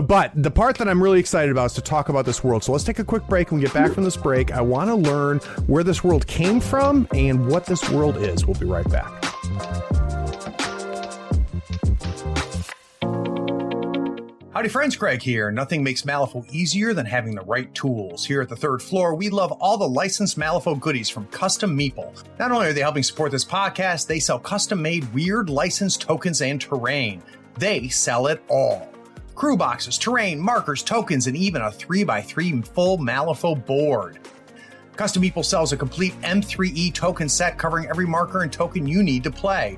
But the part that I'm really excited about is to talk about this world. So let's take a quick break. When we get back from this break, I want to learn where this world came from and what this world is. We'll be right back. Howdy friends, Greg here. Nothing makes Malifaux easier than having the right tools. Here at the third floor, we love all the licensed Malifaux goodies from Custom Meeple. Not only are they helping support this podcast, they sell custom-made weird licensed tokens and terrain. They sell it all. Crew boxes, terrain, markers, tokens, and even a 3x3 full Malifaux board. Custom Meeple sells a complete M3E token set covering every marker and token you need to play.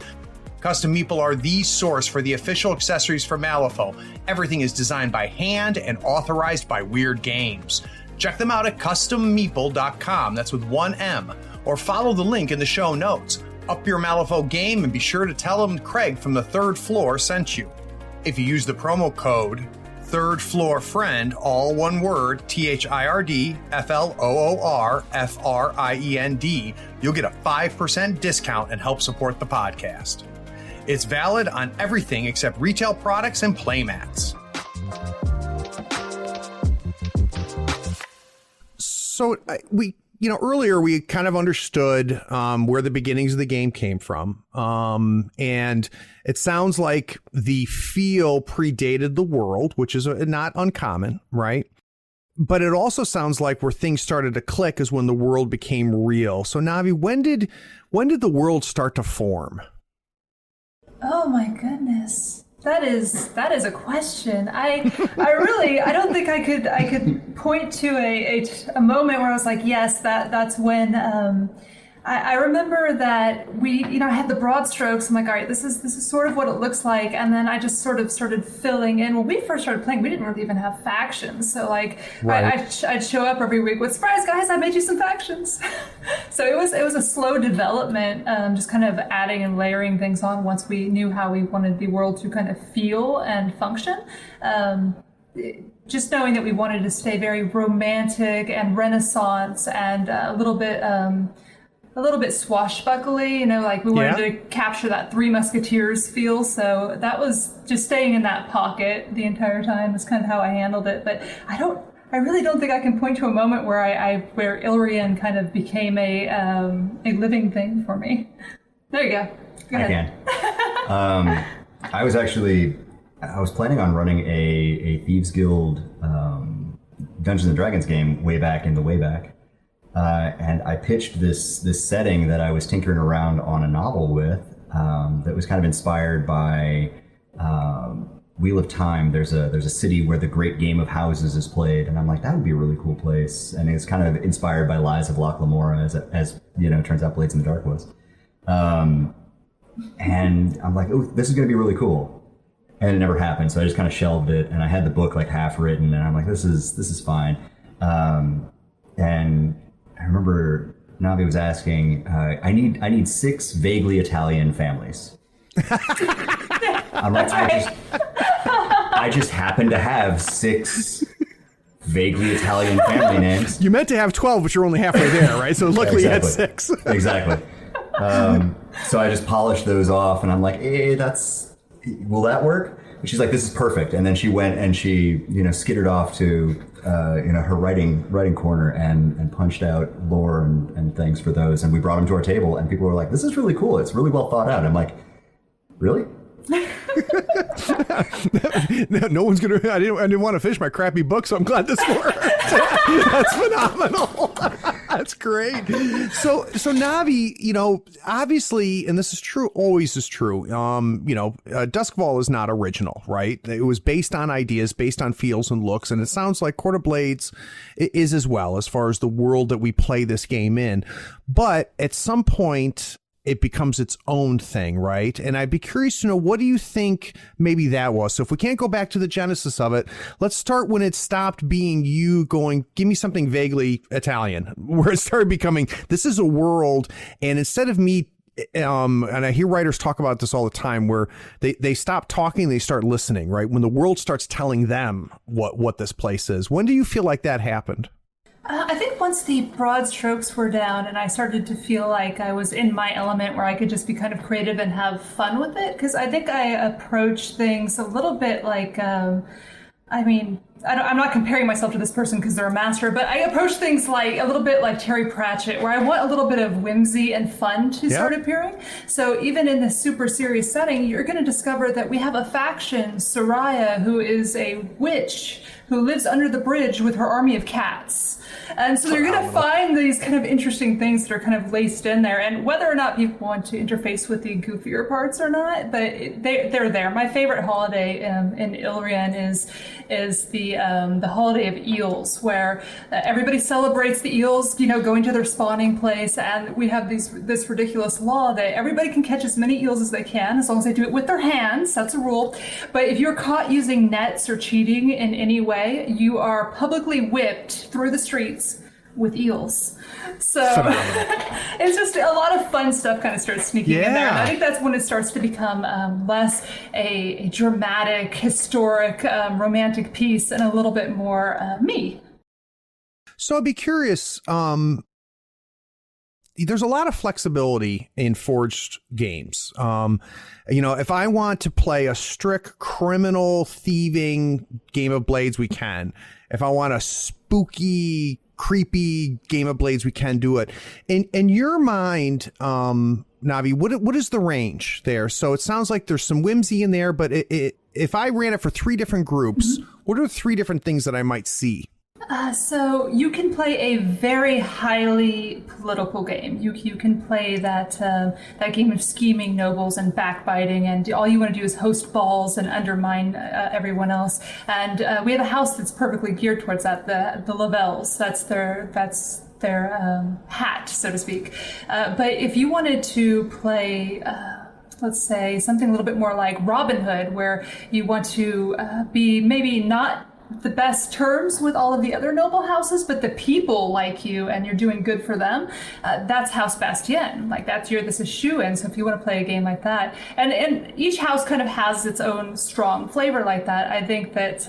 Custom Meeple are the source for the official accessories for Malifaux. Everything is designed by hand and authorized by Weird Games. Check them out at custommeeple.com, that's with one M, or follow the link in the show notes. Up your Malifaux game and be sure to tell them Craig from the third floor sent you. If you use the promo code Third Floor Friend, all one word, THIRDFLOORFRIEND, you'll get a 5% discount and help support the podcast. It's valid on everything except retail products and playmats. So earlier we kind of understood where the beginnings of the game came from. And it sounds like the feel predated the world, which is not uncommon, right? But it also sounds like where things started to click is when the world became real. So Navi, when did the world start to form? Oh my goodness. That is a question. I don't think I could point to a moment where I was like, yes, that's when. I remember that I had the broad strokes. I'm like, all right, this is sort of what it looks like, and then I just sort of started filling in. When we first started playing, we didn't really even have factions, so like, right. I'd show up every week with, surprise guys, I made you some factions. So it was a slow development, just kind of adding and layering things on once we knew how we wanted the world to kind of feel and function. Just knowing that we wanted to stay very romantic and Renaissance and a little bit swashbuckly, like we wanted to capture that Three Musketeers feel. So that was just staying in that pocket the entire time. That's kind of how I handled it. But I really don't think I can point to a moment where where Ilrian kind of became a living thing for me. There you go. Go ahead. I can. I was planning on running a Thieves Guild Dungeons and Dragons game way back in the way back. And I pitched this setting that I was tinkering around on a novel with that was kind of inspired by Wheel of Time. There's a city where the Great Game of Houses is played, and I'm like, that would be a really cool place. And it's kind of inspired by Lies of Loch Lamora, as turns out Blades in the Dark was. And I'm like, oh, this is going to be really cool. And it never happened, so I just kind of shelved it. And I had the book like half written, and I'm like, this is fine. And I remember Navi was asking, I need 6 vaguely Italian families. I'm like, I just happen to have 6 vaguely Italian family names. You meant to have 12, but you're only halfway there, right? So luckily you had 6. Exactly. So I just polished those off, and I'm like, will that work? And she's like, this is perfect. And then she went and she, skittered off to her writing corner and punched out lore and things for those, and we brought them to our table, and people were like, this is really cool, it's really well thought out. I'm like, really? No one's gonna. I didn't want to finish my crappy book, so I'm glad this worked. That's phenomenal. That's great. So Navi, obviously, and this is true, always is true. Duskfall is not original, right? It was based on ideas, based on feels and looks, and it sounds like Court of Blades is as well, as far as the world that we play this game in. But at some point, it becomes its own thing, right? And I'd be curious to know, what do you think maybe that was? So if we can't go back to the genesis of it, let's start when it stopped being you going, give me something vaguely Italian, where it started becoming, this is a world. And instead of me, and I hear writers talk about this all the time, where they stop talking, they start listening, right? When the world starts telling them what this place is. When do you feel like that happened? I think once the broad strokes were down and I started to feel like I was in my element where I could just be kind of creative and have fun with it, because I think I approach things a little bit like, I'm not comparing myself to this person because they're a master, but I approach things like a little bit like Terry Pratchett, where I want a little bit of whimsy and fun to start appearing. So even in this super serious setting, you're going to discover that we have a faction, Soraya, who is a witch who lives under the bridge with her army of cats. And so you're going to find these kind of interesting things that are kind of laced in there. And whether or not people want to interface with the goofier parts or not, but they're there. My favorite holiday in Ilrian is the holiday of eels, where everybody celebrates the eels, going to their spawning place. And we have this ridiculous law that everybody can catch as many eels as they can, as long as they do it with their hands. That's a rule. But if you're caught using nets or cheating in any way, you are publicly whipped through the streets with eels. So it's just a lot of fun stuff kind of starts sneaking in there. And I think that's when it starts to become less a dramatic, historic, romantic piece and a little bit more me. So I'd be curious, there's a lot of flexibility in Forged games. If I want to play a strict criminal thieving game of Blades, we can. If I want a spooky, creepy game of Blades, we can do it. In your mind, Navi, what is the range there? So it sounds like there's some whimsy in there, but if I ran it for 3 different groups, what are 3 different things that I might see? So you can play a very highly political game. You can play that game of scheming nobles and backbiting, and all you want to do is host balls and undermine everyone else. And we have a house that's perfectly geared towards that. The Lavelles. That's their hat, so to speak. But if you wanted to play. Let's say something a little bit more like Robin Hood, where you want to be maybe not the best terms with all of the other noble houses, but the people like you and you're doing good for them. That's House Bastien. Like this is Shoo-in. So if you want to play a game like that, and each house kind of has its own strong flavor like that. I think that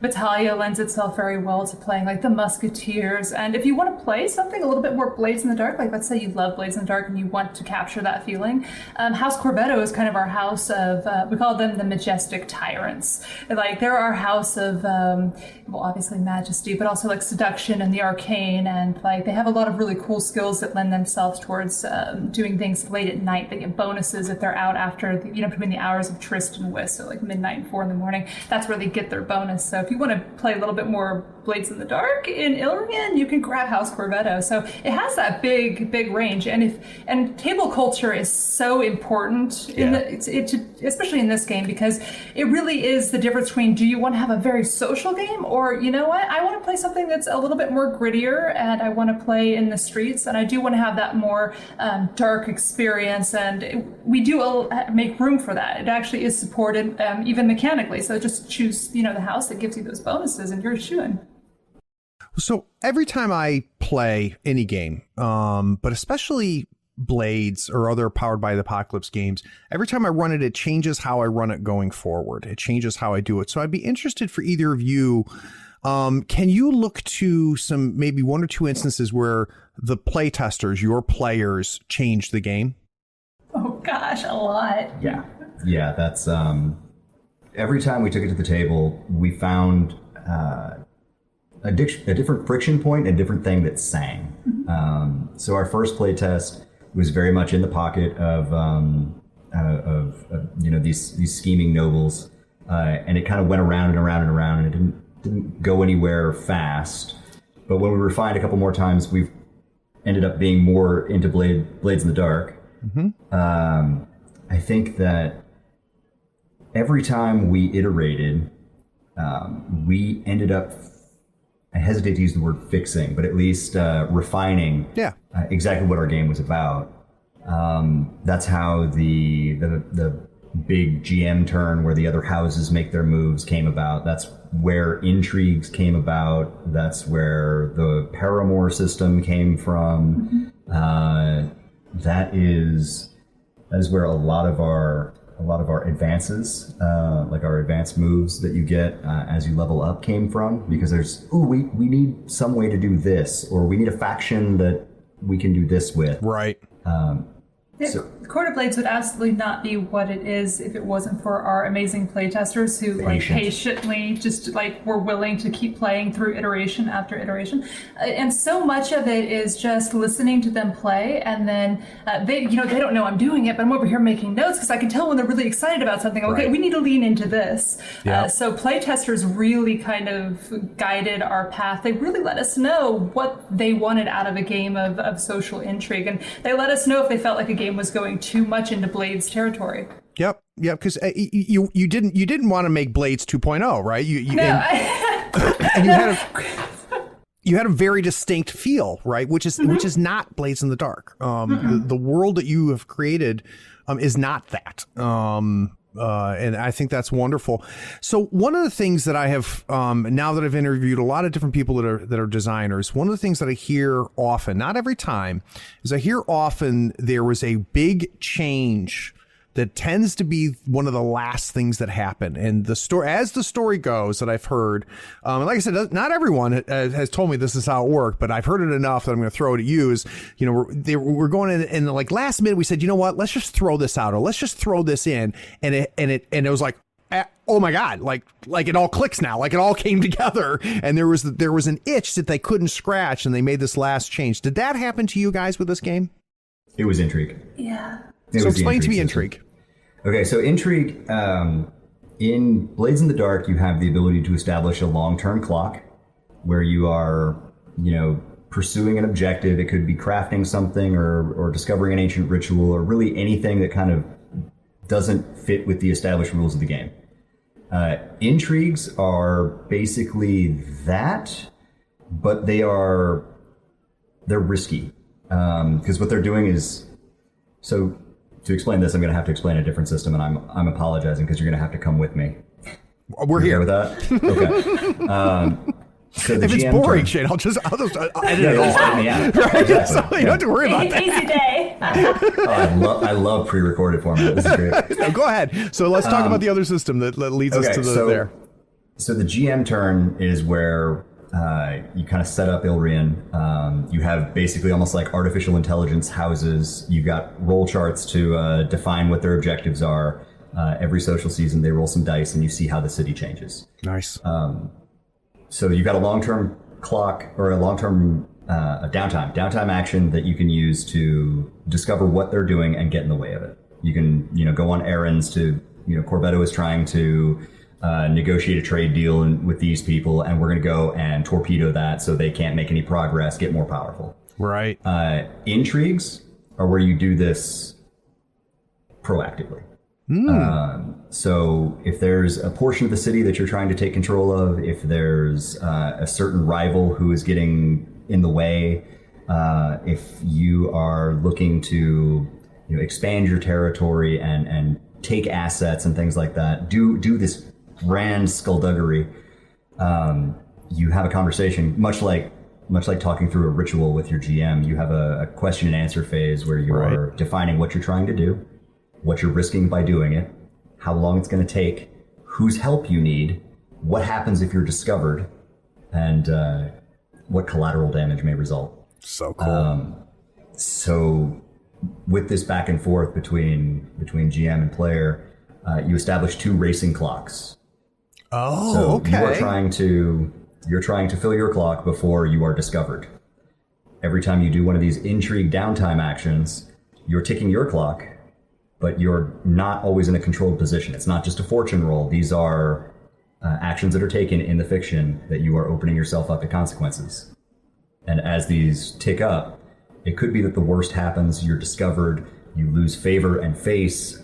Battaglia lends itself very well to playing like the Musketeers. And if you want to play something a little bit more Blades in the Dark, like let's say you love Blades in the Dark and you want to capture that feeling, House Corvetto is kind of our house of, we call them the Majestic Tyrants. Like they're our house of, well, obviously majesty, but also like seduction and the arcane, and like they have a lot of really cool skills that lend themselves towards doing things late at night. They get bonuses if they're out after, between the hours of tryst and whist, so like midnight and 4 a.m. That's where they get their bonus. So if you want to play a little bit more Blades in the Dark in Ilrian, you can grab House Corvetto. So it has that big range, and table culture is so important especially in this game, because it really is the difference between, do you want to have a very social game, or you know what, I want to play something that's a little bit more grittier, and I want to play in the streets, and I do want to have that more dark experience, and we do make room for that. It actually is supported even mechanically, so just choose the house that gives you those bonuses, and you're shooing. So every time I play any game, but especially Blades or other Powered by the Apocalypse games, every time I run it, it changes how I run it going forward. It changes how I do it. So I'd be interested for either of you. Can you look to maybe 1 or 2 instances where the play testers, your players, changed the game? Oh gosh, a lot. Yeah. That's every time we took it to the table, we found a different friction point, a different thing that sang. So our first play test was very much in the pocket of these scheming nobles, and it kind of went around and around and around, and it didn't go anywhere fast. But when we refined a couple more times, we've ended up being more into Blades in the Dark. I think that every time we iterated, we ended up, I hesitate to use the word fixing, but at least refining exactly what our game was about. That's how the big GM turn where the other houses make their moves came about. That's where intrigues came about. That's where the paramour system came from. That is where a lot of our advances, like our advanced moves that you get as you level up, came from, because we need some way to do this, or we need a faction that we can do this with. Right. Court of Blades would absolutely not be what it is if it wasn't for our amazing playtesters who patiently just were willing to keep playing through iteration after iteration. And so much of it is just listening to them play, and then they don't know I'm doing it, but I'm over here making notes because I can tell when they're really excited about something. Okay, we need to lean into this. So playtesters really kind of guided our path. They really let us know what they wanted out of a game of social intrigue, and they let us know if they felt like a game was going too much into Blades territory. Yep, because you didn't want to make Blades 2.0, right? You had a very distinct feel, right? Which is not Blades in the Dark. The world that you have created is not that. And I think that's wonderful. So one of the things that I have, now that I've interviewed a lot of different people that are designers, one of the things that I hear often, not every time, is I hear often there was a big change that tends to be one of the last things that happen. And the story goes that I've heard, and like I said, not everyone has told me this is how it worked, but I've heard it enough that I'm going to throw it at you. Is, we're going in, and like last minute we said, you know what, let's just throw this out, or let's just throw this in, and it was like, oh my God, like it all clicks now, like it all came together, and there was an itch that they couldn't scratch, and they made this last change. Did that happen to you guys with this game? It was intrigue. Yeah. So explain to me intrigue. Okay, so intrigue, in Blades in the Dark, you have the ability to establish a long-term clock where you are, pursuing an objective. It could be crafting something or discovering an ancient ritual, or really anything that kind of doesn't fit with the established rules of the game. Intrigues are basically that, but they're risky, because what they're doing is, so to explain this, I'm going to have to explain a different system, and I'm apologizing because you're going to have to come with me. We're here with that. Okay. So if it's boring, Shane, I'll just edit it all out. Yeah, right? exactly. So you don't have to worry about that. Easy day. I love pre-recorded format. This is great. No, go ahead. So let's talk about the other system that leads us to there. So the GM turn is where you kind of set up Ilrian. You have basically almost like artificial intelligence houses. You've got roll charts to define what their objectives are. Every social season, they roll some dice, and you see how the city changes. Nice. So you've got a long-term clock, or a long-term a downtime action that you can use to discover what they're doing and get in the way of it. You can, go on errands to, Corvetto is trying to negotiate a trade deal with these people, and we're going to go and torpedo that so they can't make any progress, get more powerful. Right. Intrigues are where you do this proactively. So if there's a portion of the city that you're trying to take control of, if there's a certain rival who is getting in the way, if you are looking to expand your territory and take assets and things like that, do this grand skullduggery, you have a conversation, much like talking through a ritual with your GM. You have a question and answer phase where you are defining what you're trying to do, what you're risking by doing it, how long it's going to take, whose help you need, what happens if you're discovered, and what collateral damage may result. So cool. So with this back and forth between GM and player, you establish 2 racing clocks. Oh, so okay. You're trying to fill your clock before you are discovered. Every time you do one of these intrigue downtime actions, you're ticking your clock, but you're not always in a controlled position. It's not just a fortune roll. These are actions that are taken in the fiction that you are opening yourself up to consequences. And as these tick up, it could be that the worst happens, you're discovered, you lose favor and face.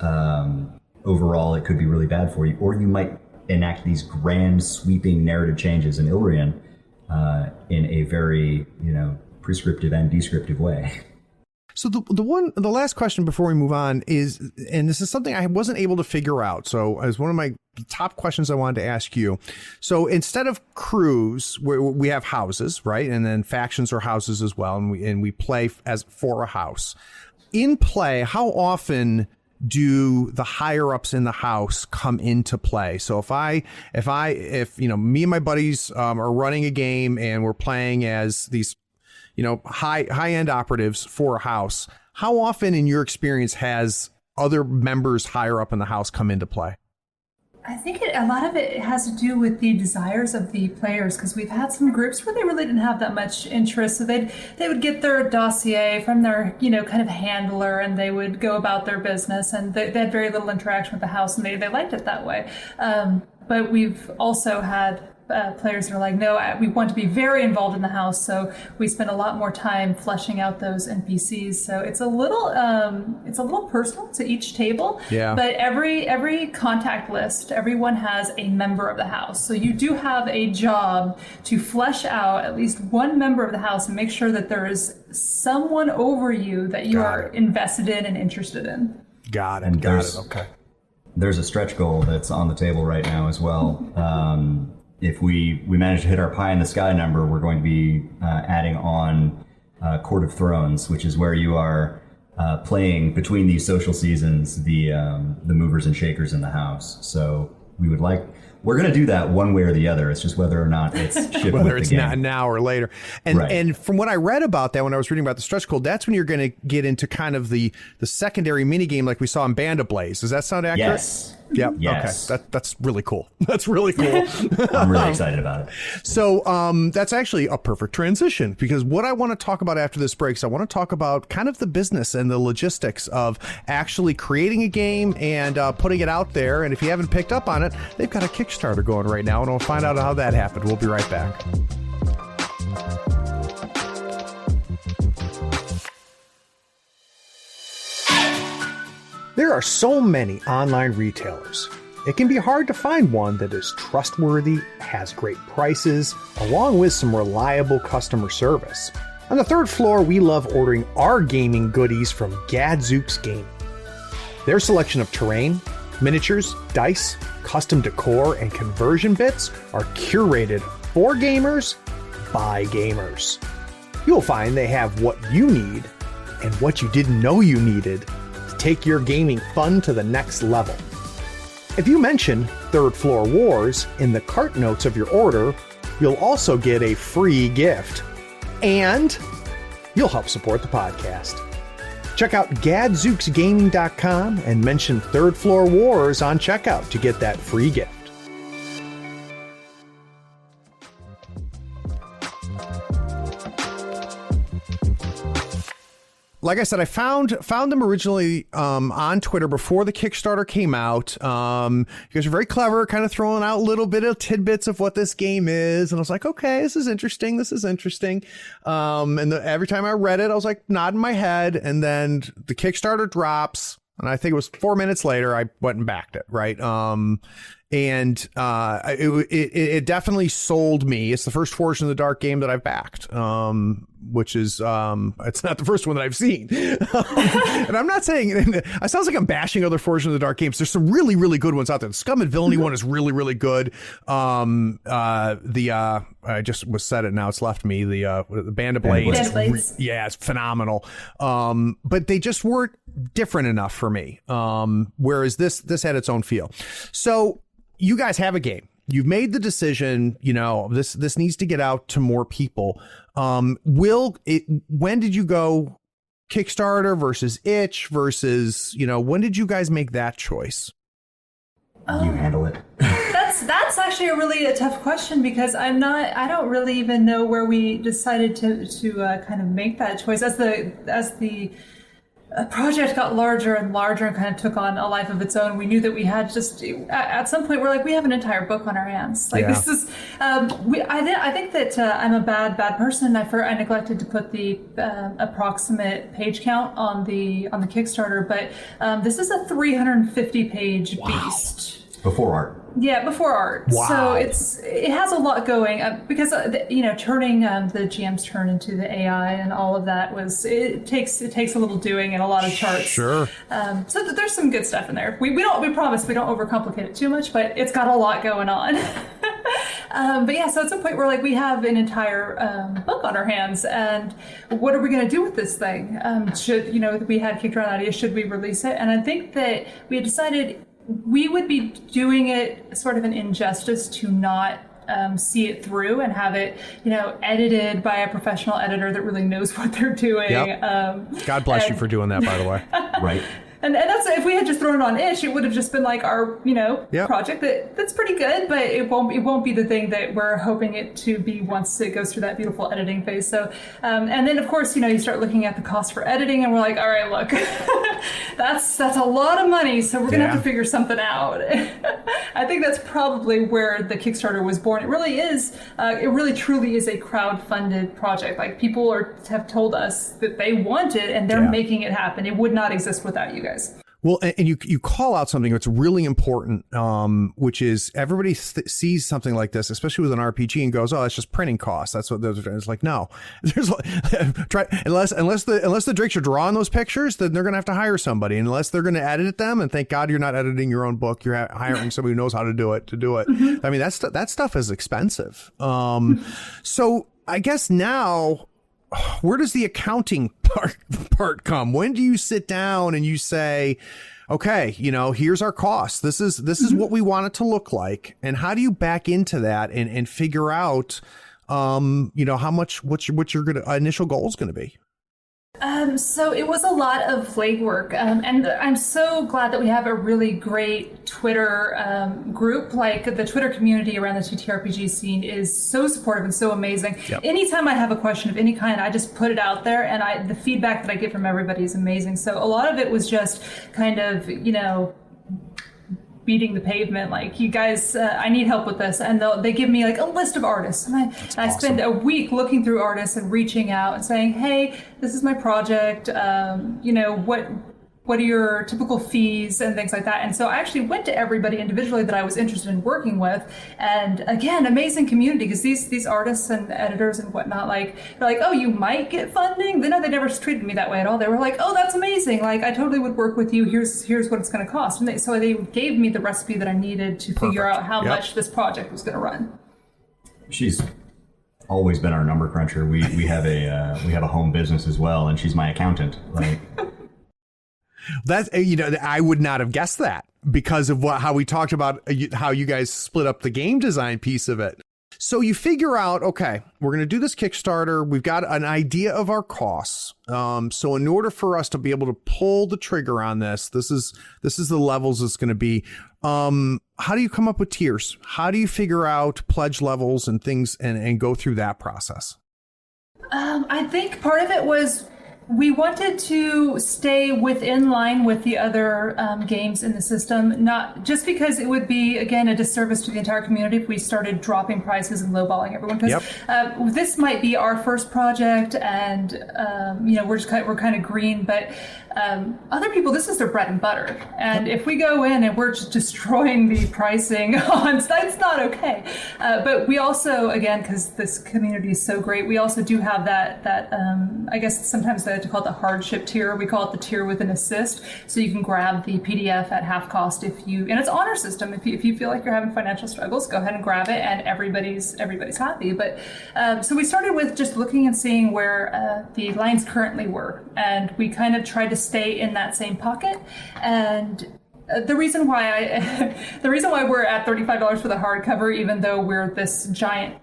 Overall, it could be really bad for you. Or you might enact these grand, sweeping narrative changes in Ilrian in a very, prescriptive and descriptive way. So the last question before we move on is, and this is something I wasn't able to figure out. So as one of my top questions I wanted to ask you. So instead of crews, we have houses, right? And then factions are houses as well. And we play as for a house. In play, how often do the higher ups in the house come into play? So if me and my buddies are running a game and we're playing as these high end operatives for a house, how often in your experience has other members higher up in the house come into play? I think a lot of it has to do with the desires of the players, because we've had some groups where they really didn't have that much interest. So they would get their dossier from their, kind of handler, and they would go about their business, and they had very little interaction with the house, and they liked it that way. But we've also had players that are like, no, we want to be very involved in the house, so we spend a lot more time fleshing out those NPCs. So it's a little personal to each table. Yeah. But every contact list, everyone has a member of the house. So you do have a job to flesh out at least one member of the house and make sure that there is someone over you that you are invested in and interested in. Got it. Okay. There's a stretch goal that's on the table right now as well. If we manage to hit our pie in the sky number, we're going to be adding on Court of Thrones, which is where you are playing between these social seasons the movers and shakers in the house. So we're going to do that one way or the other. It's just whether or not it's shipped whether with it's the game. now or later. And from what I read about that when I was reading about the stretch goal, that's when you're going to get into kind of the secondary mini game like we saw in Band of Blaze. Does that sound accurate? Yes. Yep. Yes. Okay. That's really cool. That's really cool. I'm really excited about it. So that's actually a perfect transition, because what I want to talk about after this break is I want to talk about kind of the business and the logistics of actually creating a game and putting it out there. And if you haven't picked up on it, they've got a Kickstarter going right now, and we'll find out how that happened. We'll be right back. There are so many online retailers. It can be hard to find one that is trustworthy, has great prices, along with some reliable customer service. On the third floor, we love ordering our gaming goodies from Gadzooks Gaming. Their selection of terrain, miniatures, dice, custom decor, and conversion bits are curated for gamers by gamers. You'll find they have what you need and what you didn't know you needed to take your gaming fun to the next level. If you mention Third Floor Wars in the cart notes of your order, you'll also get a free gift. And you'll help support the podcast. Check out gadzooksgaming.com and mention Third Floor Wars on checkout to get that free gift. Like I said, I found them originally on Twitter before the Kickstarter came out. You guys are very clever, kind of throwing out a little bit of tidbits of what this game is. And I was like, okay, this is interesting. Every time I read it, I was like nodding my head. And then the Kickstarter drops. And I think it was 4 minutes later, I went and backed it, right? It definitely sold me. It's the first Forged in the Dark game that I've backed, which is, it's not the first one that I've seen. And I'm not saying, it sounds like I'm bashing other Forged in the Dark games. There's some really, really good ones out there. The Scum and Villainy one is really, really good. I just was said it now. It's left me. The Band of Blades. Yeah, it's phenomenal. But they just weren't different enough for me. Whereas this had its own feel. So you guys have a game. You've made the decision, this needs to get out to more people. When did you go Kickstarter versus itch versus, when did you guys make that choice? You handle it. That's actually a tough question because I don't really even know where we decided to kind of make that choice as the project got larger and larger and kind of took on a life of its own. We knew that we had at some point we're like, we have an entire book on our hands. This is, I think that I'm a bad person. I neglected to put the approximate page count on the Kickstarter, but this is a 350 page beast. Before art. Yeah, before art. Wow. So it has a lot going because turning the GM's turn into the AI and all of that it takes a little doing and a lot of charts. Sure. So there's some good stuff in there. We promise we don't overcomplicate it too much, but it's got a lot going on. But yeah, so at some point we're like, we have an entire book on our hands, and what are we going to do with this thing? We had kicked around the idea, should we release it? And I think that we had decided we would be doing it sort of an injustice to not see it through and have it, edited by a professional editor that really knows what they're doing. Yep. God bless you for doing that, by the way. Right. And that's, if we had just thrown it on Ish, it would have just been like our, project that's pretty good, but it won't be the thing that we're hoping it to be once it goes through that beautiful editing phase. So, and then of course, you start looking at the cost for editing and we're like, all right, look, that's a lot of money. So we're going to have to figure something out. I think that's probably where the Kickstarter was born. It really is, it really truly is a crowd-funded project. Like people have told us that they want it and they're making it happen. It would not exist without you guys. Well, and you call out something that's really important, which is everybody sees something like this, especially with an RPG, and goes, "Oh, it's just printing costs." That's what it's like. No, there's unless the Drakes are drawing those pictures, then they're going to have to hire somebody. Unless they're going to edit them, and thank God you're not editing your own book. You're hiring somebody who knows how to do it. Mm-hmm. I mean, that stuff is expensive. So I guess now, where does the accounting part come? When do you sit down and you say, okay, here's our costs. This is what we want it to look like. And how do you back into that and figure out, how much, what's your initial goal is going to be? So it was a lot of legwork, and I'm so glad that we have a really great Twitter group. Like the Twitter community around the TTRPG scene is so supportive and so amazing. Yep. Anytime I have a question of any kind, I just put it out there, and the feedback that I get from everybody is amazing. So a lot of it was just kind of, beating the pavement, like, you guys, I need help with this, and they give me like a list of artists, and I spend a week looking through artists and reaching out and saying, hey, this is my project, what are your typical fees and things like that. And so I actually went to everybody individually that I was interested in working with, and again, amazing community, because these artists and editors and whatnot, like, they're like, oh, you might get funding. They never treated me that way at all. They were like, oh, that's amazing, like, I totally would work with you, here's what it's going to cost. And so they gave me the recipe that I needed to figure out how much this project was going to run. She's always been our number cruncher. We have a home business as well, and she's my accountant, like. That, I would not have guessed that because of how we talked about how you guys split up the game design piece of it. So you figure out, okay, we're going to do this Kickstarter. We've got an idea of our costs. So in order for us to be able to pull the trigger on this is the levels it's going to be. How do you come up with tiers? How do you figure out pledge levels and things and go through that process? I think part of it was we wanted to stay within line with the other games in the system, not just because it would be, again, a disservice to the entire community if we started dropping prices and lowballing everyone. Because this might be our first project, and we're kind of green, but other people, this is their bread and butter. And if we go in and we're just destroying the pricing on, that's not okay. But we also, again, because this community is so great, we also do have that I guess sometimes they like to call it the hardship tier. We call it the tier with an assist. So you can grab the PDF at half cost and it's honor system. If you feel like you're having financial struggles, go ahead and grab it, and everybody's happy. But so we started with just looking and seeing where the lines currently were, and we kind of tried to stay in that same pocket. And the reason why we're at $35 for the hardcover, even though we're this giant,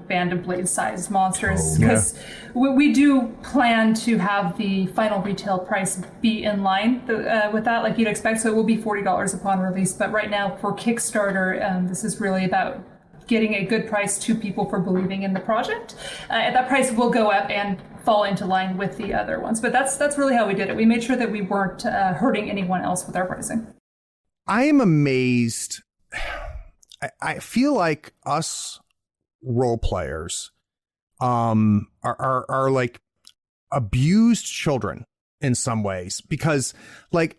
Band of Blade sized monsters, because we do plan to have the final retail price be in line with that, like you'd expect. So it will be $40 upon release. But right now for Kickstarter, this is really about getting a good price to people for believing in the project. And that price will go up and fall into line with the other ones. But that's really how we did it. We made sure that we weren't hurting anyone else with our pricing. I am amazed. I feel like us role players are like abused children in some ways, because like,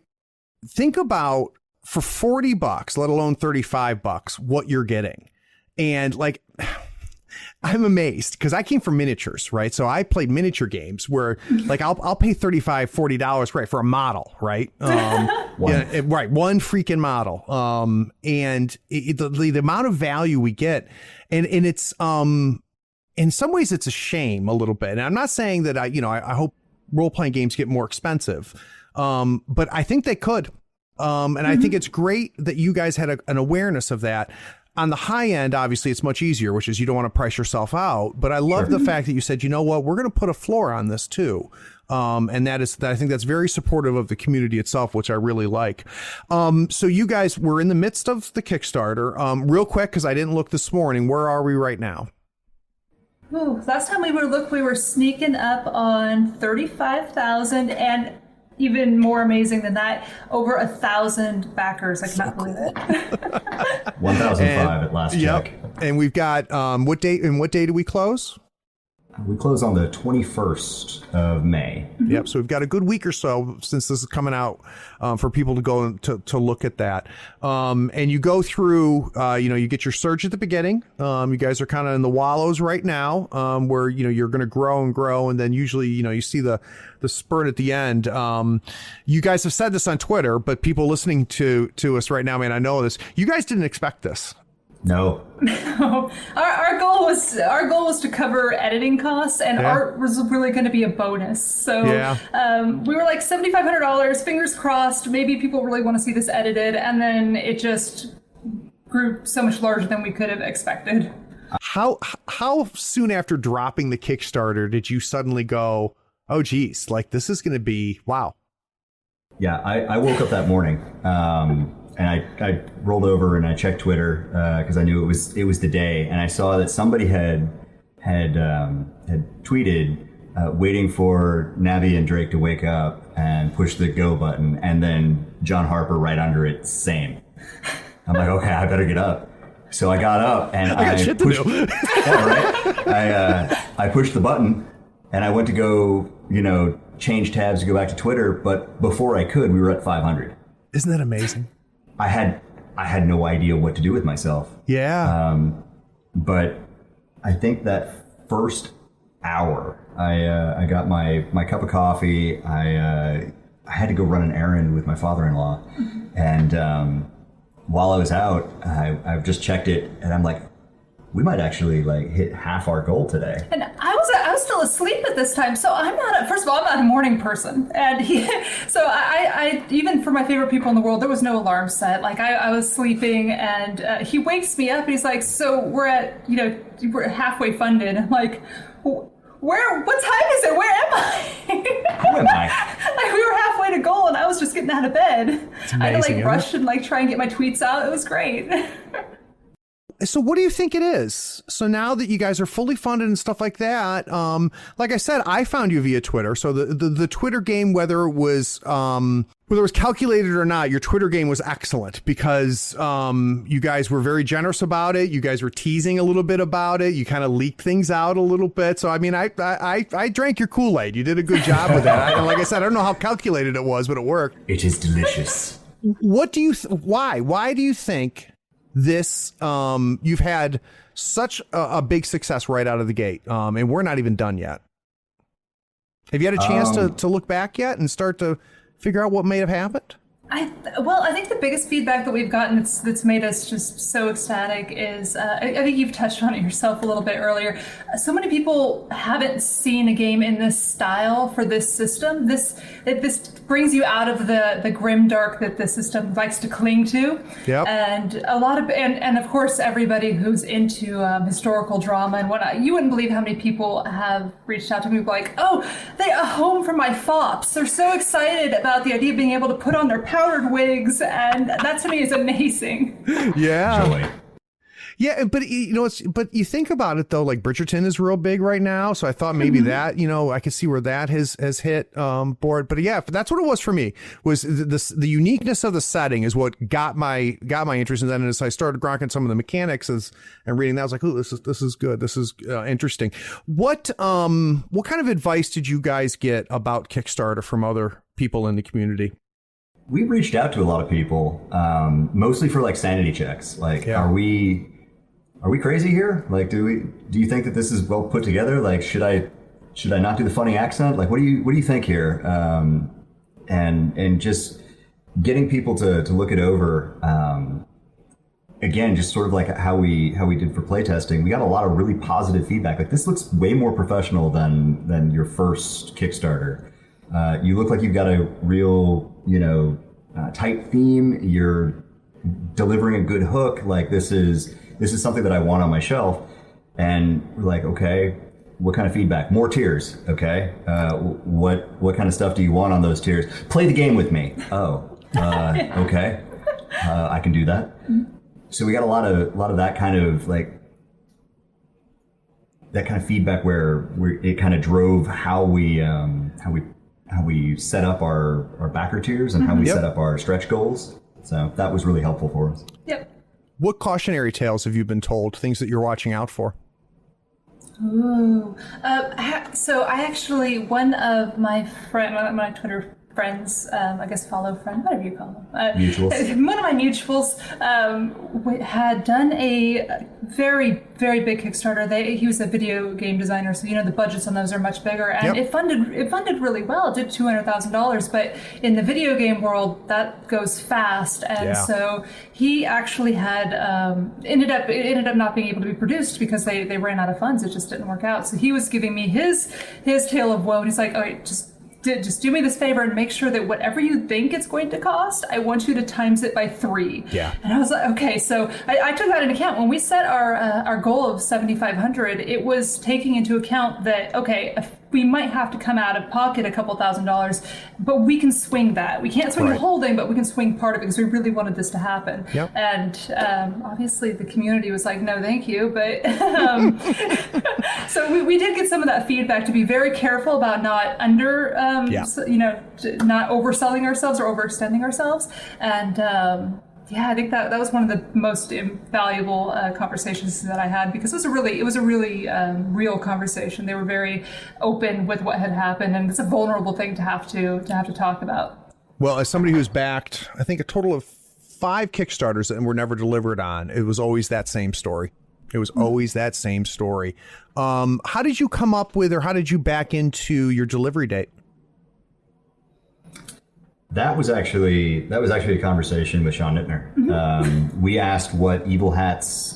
think about for $40, let alone $35, what you're getting. And like, I'm amazed because I came from miniatures, right? So I played miniature games where like I'll pay $35, $40, right, for a model, right? Right, one freaking model. And the amount of value we get, and it's in some ways it's a shame a little bit. And I'm not saying that I hope role playing games get more expensive, but I think they could. And I think it's great that you guys had an awareness of that. On the high end, obviously, it's much easier, which is you don't want to price yourself out. But I love the fact that you said, you know what, we're going to put a floor on this, too. And I think that's very supportive of the community itself, which I really like. So you guys were in the midst of the Kickstarter. Real quick, because I didn't look this morning, where are we right now? Ooh, last time we were sneaking up on 35,000, and even more amazing than that, over 1,000 backers. I cannot believe it. 1,005 at last check. And we've got what day do we close? We close on the 21st of May. Yep. So we've got a good week or so since this is coming out for people to go to look at that. And you go through, you get your surge at the beginning. You guys are kind of in the wallows right now, where, you're going to grow and grow. And then usually, you see the spurt at the end. You guys have said this on Twitter, but people listening to us right now, man, I know this. You guys didn't expect this. No. Our goal was to cover editing costs, and art was really going to be a bonus. So we were like $7,500, fingers crossed, maybe people really want to see this edited, and then it just grew so much larger than we could have expected. How soon after dropping the Kickstarter did you suddenly go, oh geez, like this is going to be wow? Yeah, I woke up that morning. And I rolled over and I checked Twitter because I knew it was the day, and I saw that somebody had tweeted waiting for Navi and Drake to wake up and push the go button, and then John Harper right under it, same. I'm like, okay, I better get up. So I got up and I got shit to pushed, do. yeah, right. I pushed the button and I went to go, change tabs to go back to Twitter. But before I could, we were at 500. Isn't that amazing? I had no idea what to do with myself. Yeah. But I think that first hour, I got my cup of coffee. I had to go run an errand with my father-in-law, and while I was out, I've just checked it, and I'm like, we might actually hit half our goal today. And I was still asleep at this time, so first of all, I'm not a morning person, and so I even for my favorite people in the world, there was no alarm set. I was sleeping, and he wakes me up, and he's like, so we're halfway funded. I'm like, what time is it? Where am I? Who am I? We were halfway to goal, and I was just getting out of bed. Amazing, I had to rush and try and get my tweets out. It was great. So what do you think it is? So now that you guys are fully funded and stuff like that, like I said, I found you via Twitter. So the Twitter game, whether it was calculated or not, your Twitter game was excellent because you guys were very generous about it. You guys were teasing a little bit about it. You kind of leaked things out a little bit. So I mean, I drank your Kool-Aid. You did a good job with that. And like I said, I don't know how calculated it was, but it worked. It is delicious. What do you? Why do you think this? You've had such a big success right out of the gate, and we're not even done yet. Have you had a chance to look back yet and start to figure out what may have happened? I think the biggest feedback that we've gotten that's made us just so ecstatic is, I think you've touched on it yourself a little bit earlier. So many people haven't seen a game in this style for this system. This brings you out of the grim dark that the system likes to cling to. Yep. And and of course everybody who's into historical drama and whatnot. You wouldn't believe how many people have reached out to me like, oh, they a home for my fops. They're so excited about the idea of being able to put on their powdered wigs, and that to me is amazing. Yeah. Joy. Yeah, but but you think about it though, like Bridgerton is real big right now, so I thought maybe that, I could see where that has hit board. But yeah, that's what it was for me. Was the uniqueness of the setting is what got my interest, and then as I started grokking some of the mechanics and reading that, I was like, oh, this is good. This is interesting. What kind of advice did you guys get about Kickstarter from other people in the community? We reached out to a lot of people, mostly for sanity checks. Are we crazy here? Do you think that this is well put together? Should I not do the funny accent? What do you think here? And just getting people to look it over. Again, just sort of how we did for playtesting. We got a lot of really positive feedback. This looks way more professional than your first Kickstarter. You look like you've got a real, tight theme. You're delivering a good hook. This is something that I want on my shelf. And we're like, okay, what kind of feedback? More tiers. Okay. What kind of stuff do you want on those tiers? Play the game with me. Oh, okay. I can do that. So we got a lot of that kind of feedback where it kind of drove how we set up our backer tiers and how we set up our stretch goals. So that was really helpful for us. Yep. What cautionary tales have you been told? Things that you're watching out for? Ooh. So I actually, one of my Twitter friends, I guess follow friend, whatever you call them. Mutuals. One of my mutuals had done a very, very big Kickstarter. He was a video game designer, so the budgets on those are much bigger, and it funded really well. It did $200,000, but in the video game world, that goes fast, and so he actually had ended up not being able to be produced because they ran out of funds. It just didn't work out. So he was giving me his tale of woe, and he's like, "All right, just do me this favor and make sure that whatever you think it's going to cost, I want you to times it by 3. Yeah. And I was like, okay, so I took that into account. When we set our goal of 7,500, it was taking into account that, okay, we might have to come out of pocket a couple $1,000s, but we can swing that. We can't swing the whole thing, but we can swing part of it because we really wanted this to happen. Yep. And obviously the community was like, no, thank you. But so we did get some of that feedback to be very careful about not not overselling ourselves or overextending ourselves. And Yeah, I think that was one of the most invaluable conversations that I had, because it was a really real conversation. They were very open with what had happened, and it's a vulnerable thing to have to talk about. Well, as somebody who's backed, I think, a total of 5 Kickstarters and were never delivered on, it was always that same story. It was always that same story. How did you come up with, or how did you back into your delivery date? That was actually a conversation with Sean Nittner. We asked what Evil Hat's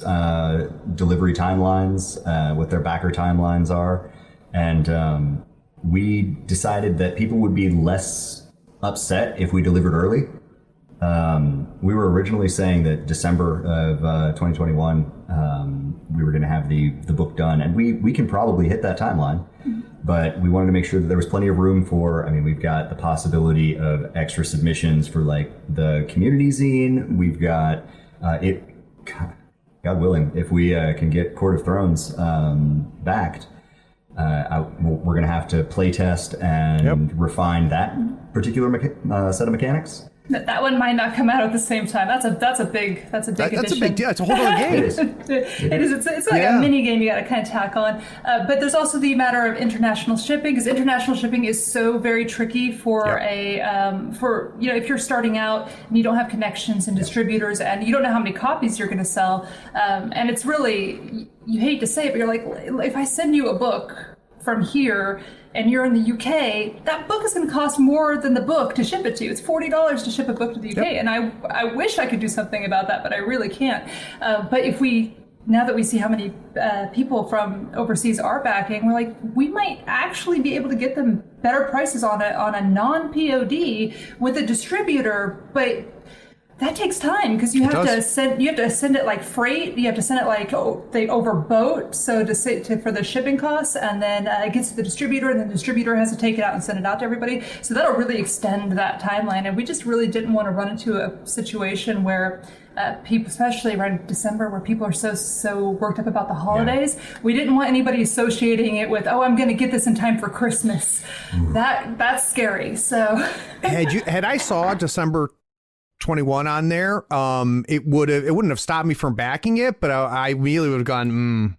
delivery timelines, what their backer timelines are, and we decided that people would be less upset if we delivered early. We were originally saying that December of 2021 we were going to have the book done, and we can probably hit that timeline. But we wanted to make sure that there was plenty of room for, we've got the possibility of extra submissions for like the community zine. We've got God willing, if we can get Court of Thrones backed, we're going to have to play test and refine that particular set of mechanics. That one might not come out at the same time. That's a big addition. That's a big deal. It's a whole other game. It is. It's like a mini game you got to kind of tack on. But there's also the matter of international shipping, because international shipping is so very tricky for if you're starting out and you don't have connections and distributors and you don't know how many copies you're going to sell, and it's really, you hate to say it, but you're like, if I send you a book from here and you're in the UK, that book is going to cost more than the book to ship it to you. It's $40 to ship a book to the UK. And I wish I could do something about that, but I really can't. But now that we see how many people from overseas are backing, we're like, we might actually be able to get them better prices on a non-POD with a distributor, but that takes time, because you have to send it like freight. You have to send it like they over boat, so for the shipping costs, and then it gets to the distributor, and then the distributor has to take it out and send it out to everybody. So that'll really extend that timeline, and we just really didn't want to run into a situation where people, especially around December, where people are so worked up about the holidays. We didn't want anybody associating it with, I'm going to get this in time for Christmas. That's scary. So had I saw December 21 on there, it wouldn't have stopped me from backing it, but I immediately would have gone,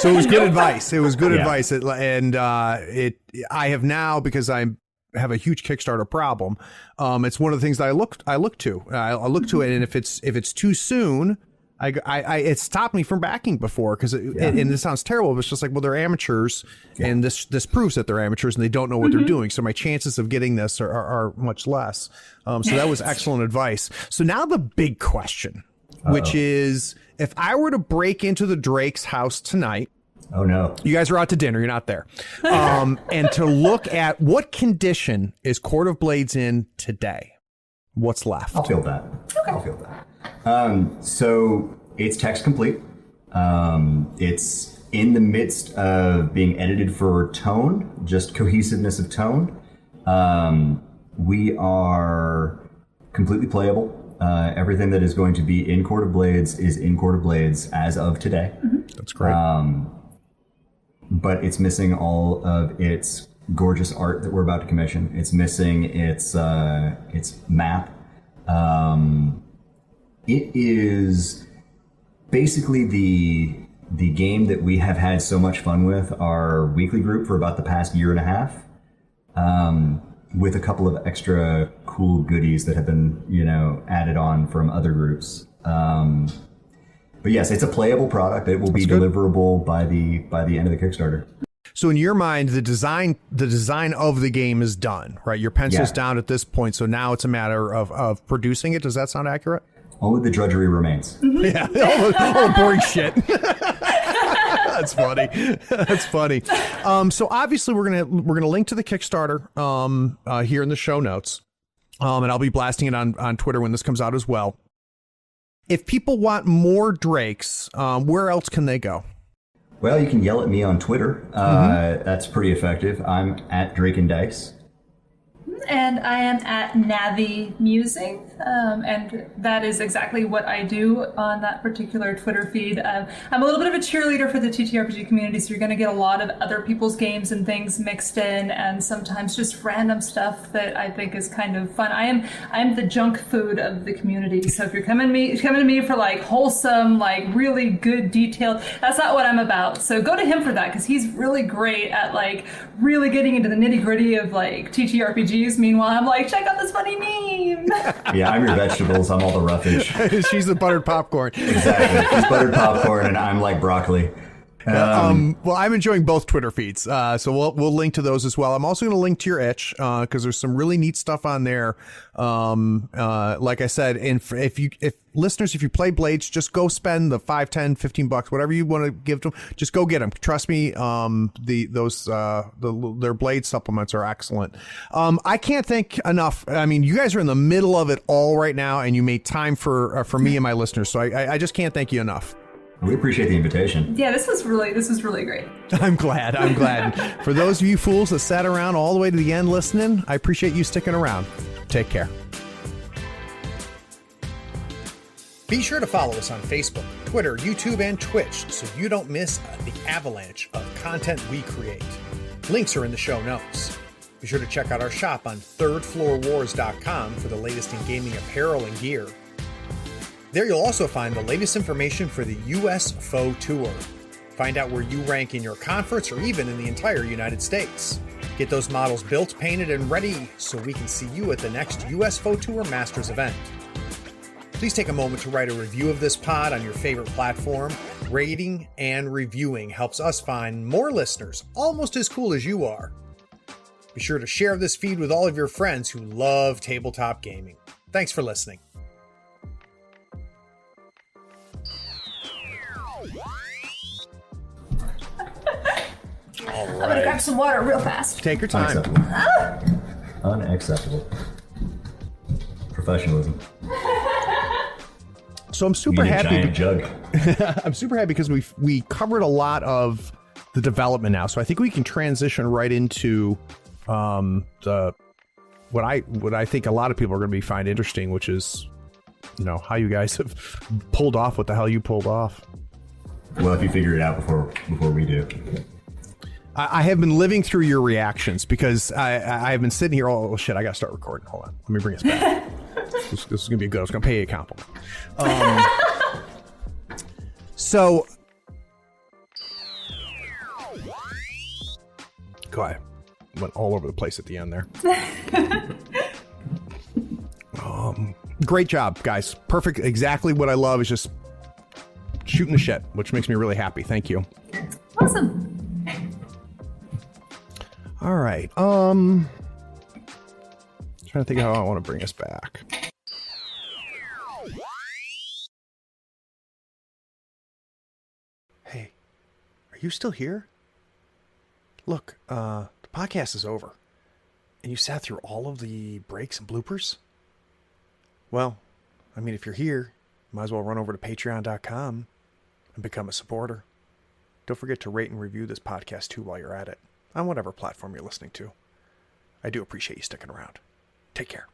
So it was good advice. It was good advice, and I have now, because I have a huge Kickstarter problem. It's one of the things that I look to. I look to it, and if it's too soon, it stopped me from backing before, because and this sounds terrible, but it's just like, well, they're amateurs, and this proves that they're amateurs and they don't know what they're doing. So my chances of getting this are much less. So that was excellent advice. So now the big question, which is, if I were to break into the Drake's house tonight, oh no, you guys are out to dinner, you're not there, and to look at what condition is Court of Blades in today, what's left? I'll feel that. Okay. I'll feel that. So it's text complete. It's in the midst of being edited for tone, just cohesiveness of tone. We are completely playable. Everything that is going to be in Court of Blades is in Court of Blades as of today. That's great. But it's missing all of its gorgeous art that we're about to commission. It's missing its map. It is basically the game that we have had so much fun with, our weekly group, for about the past year and a half, with a couple of extra cool goodies that have been, added on from other groups. But yes, it's a playable product. It will be deliverable by the end of the Kickstarter. So in your mind, the design of the game is done, right? Your pencil's down at this point, so now it's a matter of producing it. Does that sound accurate? Only the drudgery remains. Yeah, all the boring shit. That's funny. That's funny. So obviously we're gonna link to the Kickstarter here in the show notes, and I'll be blasting it on Twitter when this comes out as well. If people want more Drakes, where else can they go? Well, you can yell at me on Twitter. That's pretty effective. I'm at Drake and Dice. And I am at Navi Musing. and that is exactly what I do on that particular Twitter feed. I'm a little bit of a cheerleader for the TTRPG community, so you're going to get a lot of other people's games and things mixed in, and sometimes just random stuff that I think is kind of fun. I'm the junk food of the community, so if you're coming to me for like wholesome, like really good detailed, that's not what I'm about. So go to him for that, because he's really great at like really getting into the nitty gritty of like TTRPGs. Meanwhile, I'm like, check out this funny meme. Yeah, I'm your vegetables. I'm all the roughage. She's the buttered popcorn. Exactly. She's buttered popcorn, and I'm like broccoli. Well, I'm enjoying both Twitter feeds, so we'll link to those as well. I'm also going to link to your itch because there's some really neat stuff on there. Like I said, and if listeners, if you play Blades, just go spend the $5, $10, $15, whatever you want to give to them. Just go get them. Trust me, their Blade supplements are excellent. I can't thank enough. I mean, you guys are in the middle of it all right now, and you made time for me and my listeners. So I just can't thank you enough. We appreciate the invitation. Yeah, this was really great. I'm glad. For those of you fools that sat around all the way to the end listening, I appreciate you sticking around. Take care. Be sure to follow us on Facebook, Twitter, YouTube, and Twitch so you don't miss the avalanche of content we create. Links are in the show notes. Be sure to check out our shop on thirdfloorwars.com for the latest in gaming apparel and gear. There you'll also find the latest information for the US FOE Tour. Find out where you rank in your conference or even in the entire United States. Get those models built, painted, and ready so we can see you at the next US FOE Tour Masters event. Please take a moment to write a review of this pod on your favorite platform. Rating and reviewing helps us find more listeners almost as cool as you are. Be sure to share this feed with all of your friends who love tabletop gaming. Thanks for listening. I'm gonna grab some water real fast. Take your time. Unacceptable. Professionalism. So I'm super You need a happy. giant jug. I'm super happy because we covered a lot of the development now, so I think we can transition right into what I think a lot of people are going to find interesting, which is how you guys have pulled off what the hell you pulled off. Well, if you figure it out before we do. I have been living through your reactions because I've been sitting here. Oh shit! I gotta start recording. Hold on. Let me bring us back. This is gonna be good. I was gonna pay you a compliment. So, go ahead. Went all over the place at the end there. Great job, guys. Perfect. Exactly what I love is just shooting the shit, which makes me really happy. Thank you. Awesome. All right. Trying to think how I want to bring us back. Hey, are you still here? Look, the podcast is over. And you sat through all of the breaks and bloopers? Well, I mean, if you're here, you might as well run over to patreon.com and become a supporter. Don't forget to rate and review this podcast too while you're at it, on whatever platform you're listening to. I do appreciate you sticking around. Take care.